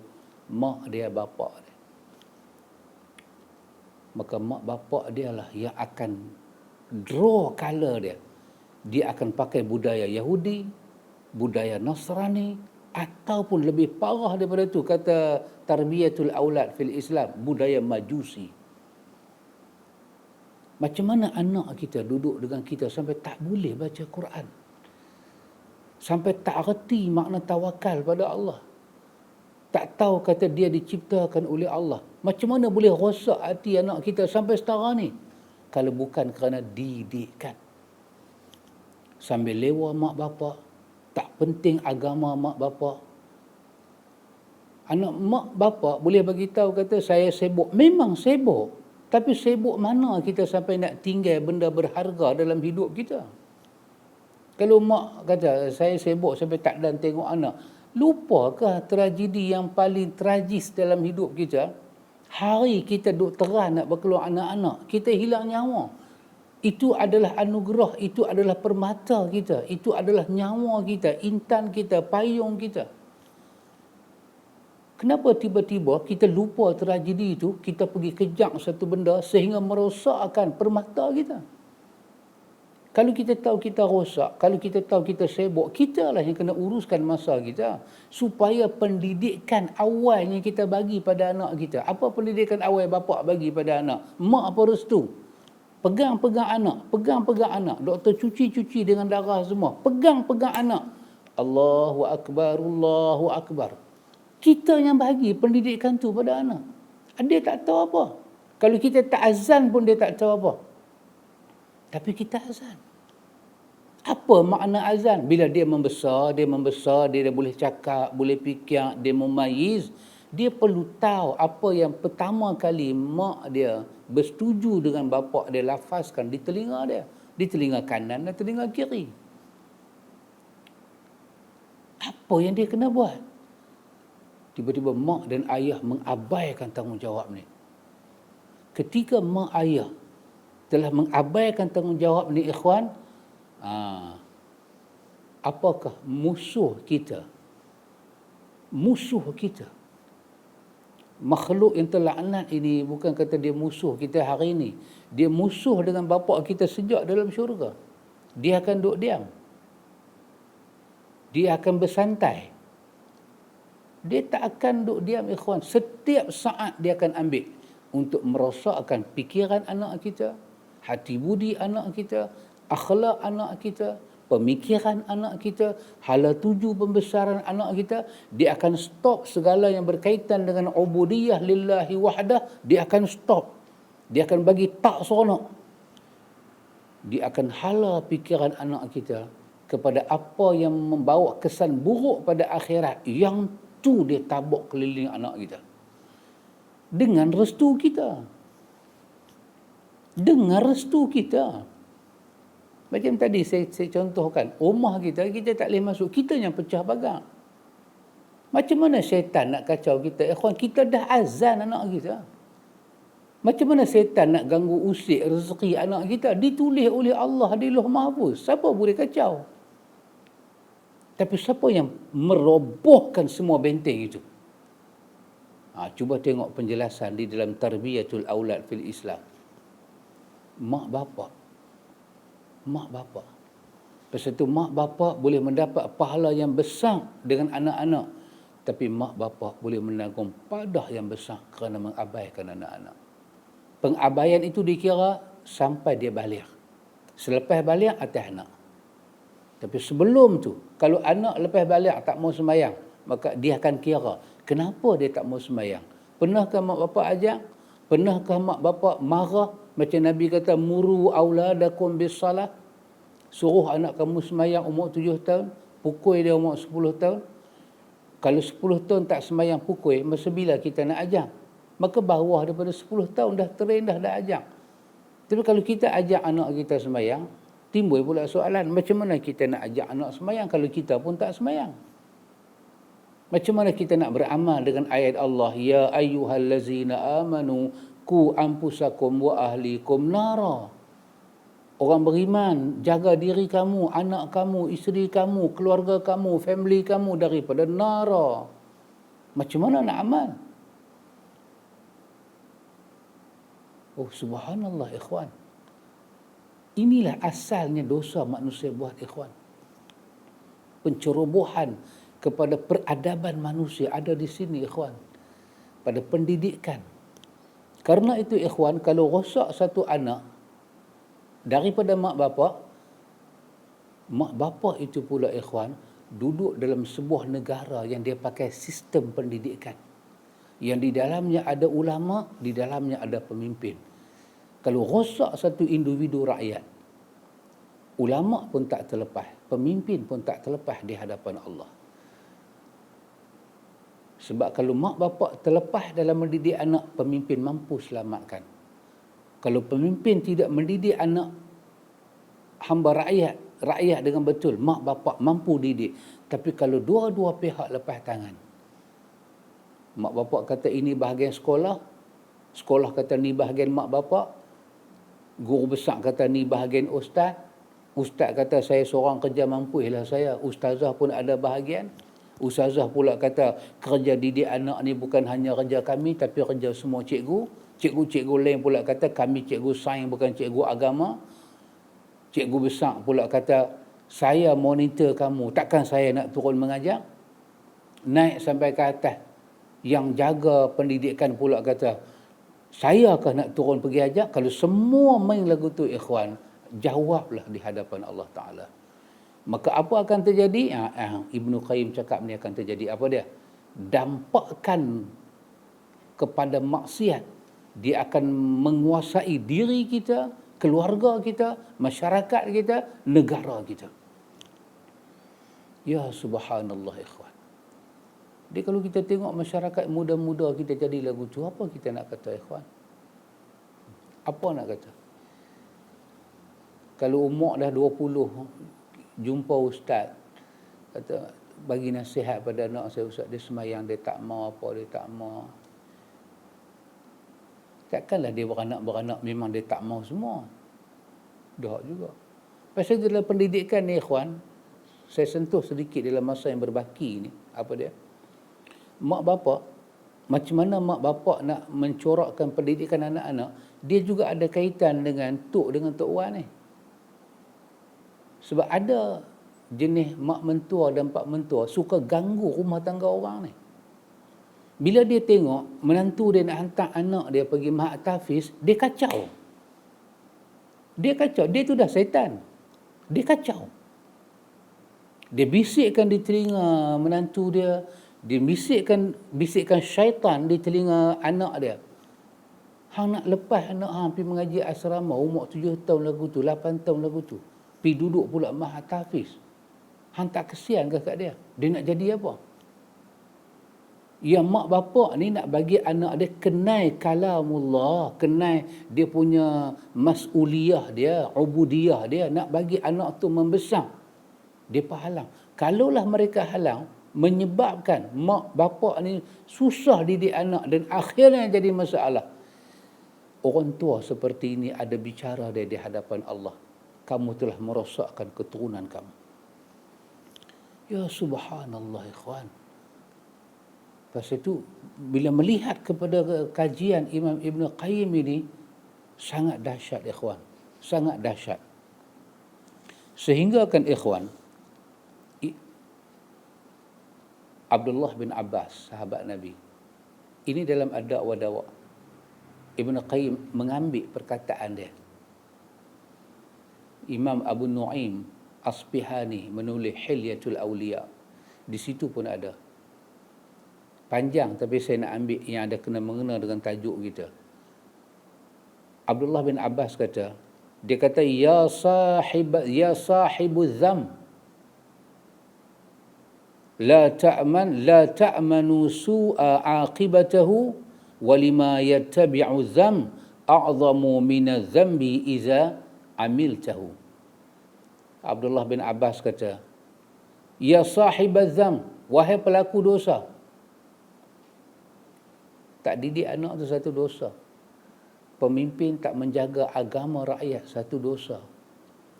mak dia, bapa dia. Maka mak bapak dia lah yang akan draw color dia. Dia akan pakai budaya Yahudi, budaya Nasrani, ataupun lebih parah daripada itu, kata Tarbiyatul Aulad fil Islam, budaya Majusi. Macam mana anak kita duduk dengan kita sampai tak boleh baca Quran, sampai tak reti makna tawakal pada Allah, tak tahu kata dia diciptakan oleh Allah. Macam mana boleh rosak hati anak kita sampai setara ni? Kalau bukan kerana didikan. Sambil lewa mak bapak, tak penting agama mak bapak. Anak mak bapak boleh bagi tahu kata saya sibuk. Memang sibuk. Tapi sibuk mana kita sampai nak tinggal benda berharga dalam hidup kita? Kalau mak kata saya sibuk sampai tak dan tengok anak, lupakah tragedi yang paling tragis dalam hidup kita? Hari kita duk terang nak berkeluar anak-anak, kita hilang nyawa. Itu adalah anugerah, itu adalah permata kita, itu adalah nyawa kita, intan kita, payung kita. Kenapa tiba-tiba kita lupa tragedi itu, kita pergi kejar satu benda sehingga merosakkan permata kita? Kalau kita tahu kita rosak, kalau kita tahu kita sibuk, kita lah yang kena uruskan masa kita. Supaya pendidikan awalnya kita bagi pada anak kita. Apa pendidikan awal bapa bagi pada anak? Mak apa restu? Pegang-pegang anak. Doktor cuci-cuci dengan darah semua. Pegang-pegang anak. Allahu Akbar, Allahu Akbar. Kita yang bagi pendidikan tu pada anak. Dia tak tahu apa. Kalau kita tak azan pun dia tak tahu apa. Tapi kita azan. Apa makna azan? Bila dia membesar, dia dah boleh cakap, boleh fikir, dia memayyiz, dia perlu tahu apa yang pertama kali mak dia bersetuju dengan bapa dia lafazkan di telinga dia. Di telinga kanan dan telinga kiri. Apa yang dia kena buat? Tiba-tiba mak dan ayah mengabaikan tanggungjawab ni. Ketika mak ayah telah mengabaikan tanggungjawab ni, ikhwan, apakah musuh kita? Musuh kita. Makhluk yang terlaknat ini bukan kata dia musuh kita hari ini. Dia musuh dengan bapa kita sejak dalam syurga. Dia akan duduk diam. Dia akan bersantai. Dia tak akan duk diam, ikhwan. Setiap saat dia akan ambil untuk merosakkan fikiran anak kita, hati budi anak kita, akhlak anak kita, pemikiran anak kita, hala tuju pembesaran anak kita. Dia akan stop segala yang berkaitan dengan ubudiyah lillahi wahdah. Dia akan stop. Dia akan bagi tak seronok. Dia akan hala fikiran anak kita kepada apa yang membawa kesan buruk pada akhirat. Yang tu dia tabuk keliling anak kita. Dengan restu kita. Dengan restu kita. Macam tadi saya contohkan. Rumah kita tak boleh masuk. Kita yang pecah pagar. Macam mana syaitan nak kacau kita? Ikhwan, kita dah azan anak kita. Macam mana syaitan nak ganggu usik rezeki anak kita? Ditulis oleh Allah di Lauh Mahfuz. Siapa boleh kacau? Tapi siapa yang merobohkan semua benteng itu? Cuba tengok penjelasan di dalam Tarbiyatul Aulad fil Islam. Mak bapak. Pasal itu mak bapak boleh mendapat pahala yang besar dengan anak-anak. Tapi mak bapak boleh menanggung padah yang besar kerana mengabaikan anak-anak. Pengabaian itu dikira sampai dia balik. Selepas balik atas anak. Tapi sebelum tu, kalau anak lepas balik tak mau sembahyang, maka dia akan kira, kenapa dia tak mau sembahyang? Pernahkah mak bapak ajak? Pernahkah mak bapak marah? Macam Nabi kata, muru auladakum bis-salah. Suruh anak kamu sembahyang umur 7 tahun, pukul dia umur 10 tahun. Kalau 10 tahun tak sembahyang pukul, masa bila kita nak ajak? Maka bawah daripada 10 tahun dah train dah ajak. Tapi kalau kita ajak anak kita sembahyang, timbul pula soalan, macam mana kita nak ajak anak sembahyang kalau kita pun tak sembahyang? Macam mana kita nak beramal dengan ayat Allah, ya ayyuhallazina amanu qu anfusakum wa ahlikum nara. Orang beriman, jaga diri kamu, anak kamu, isteri kamu, keluarga kamu, family kamu daripada nara. Macam mana nak amal? Oh subhanallah ikhwan. Inilah asalnya dosa manusia buat, ikhwan. Pencerobohan kepada peradaban manusia ada di sini, ikhwan. Pada pendidikan. Karena itu, ikhwan, kalau rosak satu anak daripada mak bapak itu pula, ikhwan, duduk dalam sebuah negara yang dia pakai sistem pendidikan. Yang di dalamnya ada ulama, di dalamnya ada pemimpin. Kalau rosak satu individu rakyat, ulama pun tak terlepas, pemimpin pun tak terlepas di hadapan Allah. Sebab kalau mak bapak terlepas dalam mendidik anak, pemimpin mampu selamatkan. Kalau pemimpin tidak mendidik anak hamba rakyat dengan betul, mak bapak mampu didik. Tapi kalau dua-dua pihak lepas tangan, mak bapak kata ini bahagian sekolah, sekolah kata ni bahagian mak bapak, guru besar kata ni bahagian ustaz, ustaz kata saya seorang kerja mampu, ialah saya, ustazah pun ada bahagian, ustazah pula kata kerja didik anak ni bukan hanya kerja kami tapi kerja semua cikgu, cikgu-cikgu lain pula kata kami cikgu sains bukan cikgu agama, cikgu besar pula kata saya monitor kamu, takkan saya nak turun mengajar. Naik sampai ke atas, yang jaga pendidikan pula kata sayakah nak turun pergi ajar? Kalau semua main lagu tu, ikhwan, jawablah di hadapan Allah Ta'ala. Maka apa akan terjadi? Ibnu Qayyim cakap ni akan terjadi apa dia? Dampakkan kepada maksiat. Dia akan menguasai diri kita, keluarga kita, masyarakat kita, negara kita. Ya subhanallah, ikhwan. Jadi kalau kita tengok masyarakat muda-muda kita jadi lagu tu, apa kita nak kata, ikhwan? Apa nak kata? Kalau umur dah 20, jumpa ustaz, kata bagi nasihat pada anak saya, ustaz, dia semayang, dia tak mau apa, dia tak mau. Takkanlah dia beranak-beranak memang dia tak mau semua. Dah juga. Pasal dalam pendidikan ni, ikhwan, saya sentuh sedikit dalam masa yang berbaki ni. Apa dia? Mak bapak, macam mana mak bapak nak mencorakkan pendidikan anak-anak, dia juga ada kaitan dengan tok wan ni. Sebab ada jenis mak mentua dan pak mentua suka ganggu rumah tangga orang ni. Bila dia tengok menantu dia nak hantar anak dia pergi Mahat Tahfiz, dia kacau. Dia kacau. Dia tu dah syaitan. Dia kacau. Dia bisikkan di telinga menantu dia. Dia bisikkan syaitan di telinga anak dia. Hang nak lepas anak hang pergi mengaji asrama, umur 7 tahun lagu tu, 8 tahun lagu tu. Pergi duduk pula Mahat Tahfiz. Hang tak kesian ke kat dia? Dia nak jadi apa? Yang mak bapak ni nak bagi anak dia kenal kalamullah, kenal dia punya mas'uliyah dia, ubudiyah dia, nak bagi anak tu membesar. Dia halang. Kalaulah mereka halang, menyebabkan mak bapak ni susah didik anak dan akhirnya jadi masalah. Orang tua seperti ini ada bicara dia di hadapan Allah. Kamu telah merosakkan keturunan kamu. Ya subhanallah ikhwan. Pasal itu, bila melihat kepada kajian Imam Ibn Qayyim ini, sangat dahsyat ikhwan. Sangat dahsyat. Sehingga kan ikhwan, Abdullah bin Abbas, sahabat Nabi, ini dalam Ad-Da' wa Dawa', Ibn Qayyim mengambil perkataan dia. Imam Abu Nu'aim Asbihani menulis Hilyatul Awliya. Di situ pun ada. Panjang, tapi saya nak ambil yang ada kena mengena dengan tajuk kita. Abdullah bin Abbas kata, dia kata, ya sahibu dzam, la ta'manu su'a aqibatahu wa lima yattabi'u dzam a'zamu minadz dzambi iza amiltahu. Abdullah bin Abbas kata, ya sahibaz dzam, wahai pelaku dosa. Tak didik anak tu satu dosa. Pemimpin tak menjaga agama rakyat, satu dosa.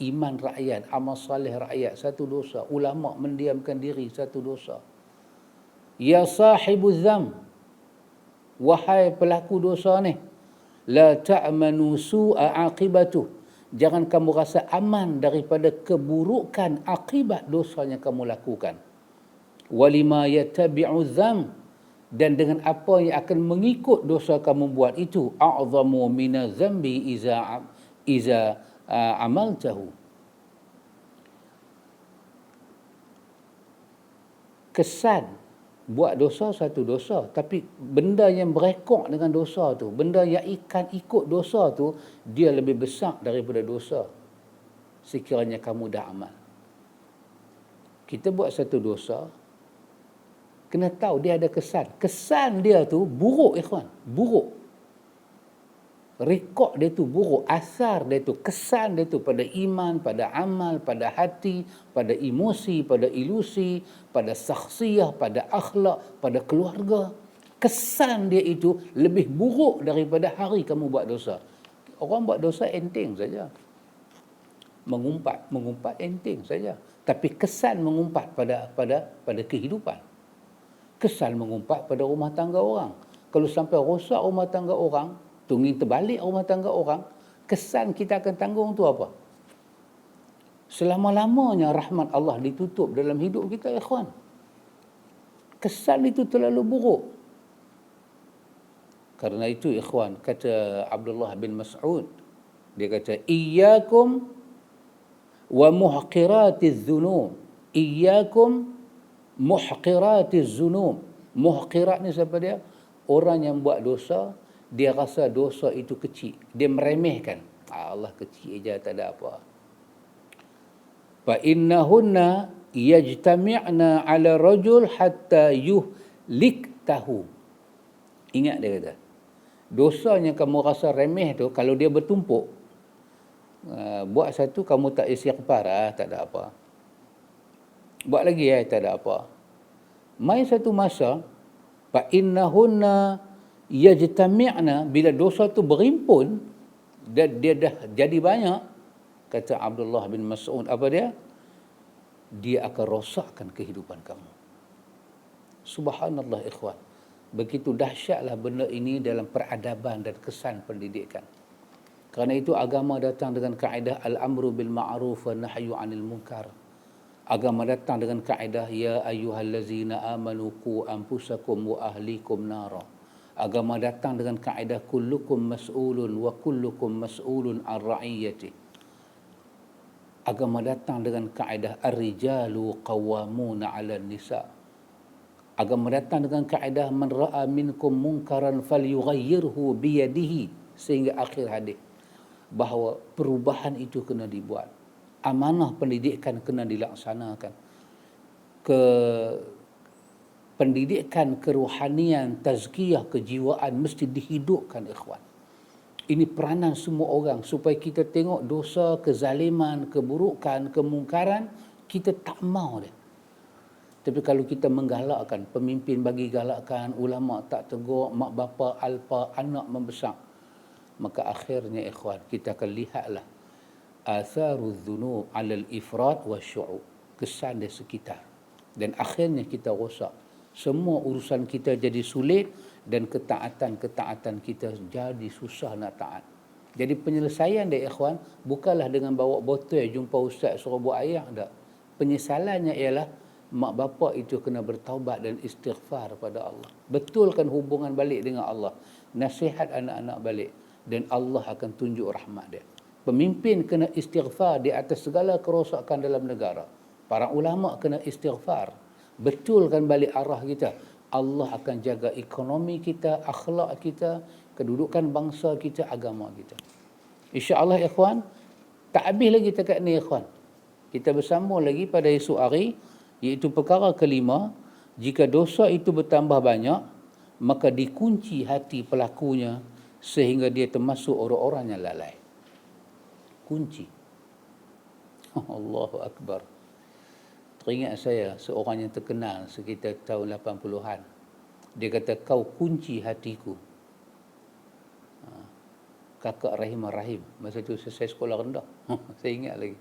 Iman rakyat, amal salih rakyat, satu dosa. Ulama mendiamkan diri, satu dosa. Ya sahibuz dzam, wahai pelaku dosa ni, la ta'manu su'a aqibatuh, jangan kamu rasa aman daripada keburukan akibat dosa yang kamu lakukan. Walima yattabi'u dzam, dan dengan apa yang akan mengikut dosa kamu buat itu, a'zamu minaz zambi iza amaltahu. Kesan buat dosa satu dosa, tapi benda yang berekor dengan dosa tu, benda yang akan ikut dosa tu, dia lebih besar daripada dosa sekiranya kamu dah amal. Kita buat satu dosa, kena tahu dia ada kesan. Kesan dia tu buruk ikhwan, buruk. Rekod dia tu buruk, asar dia tu, kesan dia tu pada iman, pada amal, pada hati, pada emosi, pada ilusi, pada sakhsiyah, pada akhlak, pada keluarga. Kesan dia itu lebih buruk daripada hari kamu buat dosa. Orang buat dosa enteng saja. Mengumpat enteng saja. Tapi kesan mengumpat pada kehidupan. Kesan mengumpat pada rumah tangga orang. Kalau sampai rosak rumah tangga orang, tunggu terbalik rumah tangga orang, kesan kita akan tanggung tu apa? Selama-lamanya rahmat Allah ditutup dalam hidup kita, ikhwan. Kesan itu terlalu buruk. Karena itu, ikhwan, kata Abdullah bin Mas'ud, dia kata, iyyakum wa muhqiratiz dzunub. Iyyakum muhqiratiz dzunub. Muhqirat ni siapa dia? Orang yang buat dosa, dia rasa dosa itu kecil. Dia meremehkan. Allah kecil aja, tak ada apa. Fa innahunna yajtami'na 'ala rajul hatta yuhliktahu. Ingat dia kata, dosa yang kamu rasa remeh tu, kalau dia bertumpuk, buat satu kamu tak istighfar, tak ada apa. Buat lagi, tak ada apa. Mai satu masa, fa innahunna yajtami'na, bila dosa tu berimpun, dia dah jadi banyak, kata Abdullah bin Mas'ud, apa dia? Dia akan rosakkan kehidupan kamu. Subhanallah ikhwan. Begitu dahsyatlah benda ini dalam peradaban dan kesan pendidikan. Kerana itu agama datang dengan kaedah al-amru bil ma'ruf wa nahyu 'anil munkar. Agama datang dengan kaedah ya ayyuhallazina amanu qu anfusakum wa ahlikum nara. Agama datang dengan kaedah kullukum mas'ulun wa kullukum mas'ulun an ra'iyati. Agama datang dengan kaedah ar-rijalu qawwamuna 'alan nisa. Agama datang dengan kaedah man ra'a minkum munkaran falyughayyirhu biyadihi, sehingga akhir hadis, bahawa perubahan itu kena dibuat. Amanah pendidikan kena dilaksanakan. Pendidikan kerohanian, tazkiyah kejiwaan mesti dihidupkan, ikhwan. Ini peranan semua orang supaya kita tengok dosa, kezaliman, keburukan, kemungkaran, kita tak mau dia. Tapi kalau kita menggalakkan, pemimpin bagi galakkan, ulama tak tegur, mak bapa alpa, anak membesar, maka akhirnya ikhwan, kita akan lihatlah atharuz dzunub 'alal ifrat wasyu'ub, kesan di sekitar, dan akhirnya kita rosak. Semua urusan kita jadi sulit dan ketaatan kita jadi susah nak taat. Jadi penyelesaian dia ikhwan bukanlah dengan bawa botol jumpa ustaz suruh buat ayat dak. Penyesalannya ialah mak bapak itu kena bertaubat dan istighfar pada Allah. Betulkan hubungan balik dengan Allah. Nasihat anak-anak balik dan Allah akan tunjuk rahmat dia. Pemimpin kena istighfar di atas segala kerosakan dalam negara. Para ulama kena istighfar. Betulkan balik arah kita. Allah akan jaga ekonomi kita, akhlak kita, kedudukan bangsa kita, agama kita. InsyaAllah ikhwan, tak habis lagi dekat ni ikhwan. Kita bersambung lagi pada esok hari, iaitu perkara kelima, jika dosa itu bertambah banyak, maka dikunci hati pelakunya sehingga dia termasuk orang-orang yang lalai. Kunci. Allahu Akbar. Teringat saya seorang yang terkenal sekitar tahun 80-an. Dia kata, kau kunci hatiku. Kakak Rahimah Rahim. Masa tu saya sekolah rendah. Saya ingat lagi.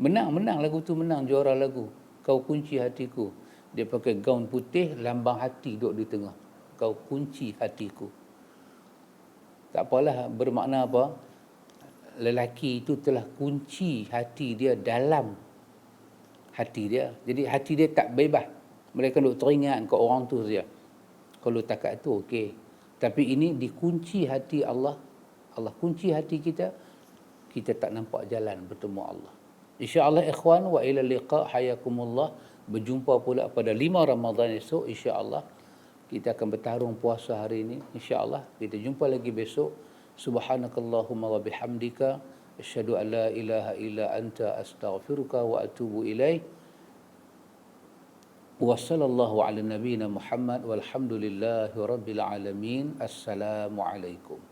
Menang lagu tu, menang juara lagu. Kau kunci hatiku. Dia pakai gaun putih, lambang hati duduk di tengah. Kau kunci hatiku. Tak apalah bermakna apa. Lelaki itu telah kunci hati dia dalam hati dia. Jadi hati dia tak bebas. Mereka duk teringat ke orang tu saja. Kalau takat tu okey. Tapi ini dikunci hati Allah. Allah kunci hati kita. Kita tak nampak jalan bertemu Allah. InsyaAllah ikhwan wa ila liqa hayakumullah. Berjumpa pula pada 5 Ramadan esok insyaAllah. Kita akan bertarung puasa hari ini insyaAllah. Kita jumpa lagi besok. Subhanakallahumma wa bihamdika asyhadu an la ilaha illa anta astaghfiruka wa atubu ilaik. Wa sallallahu ala nabiyyina Muhammad walhamdulillahi rabbil alamin. Assalamualaikum.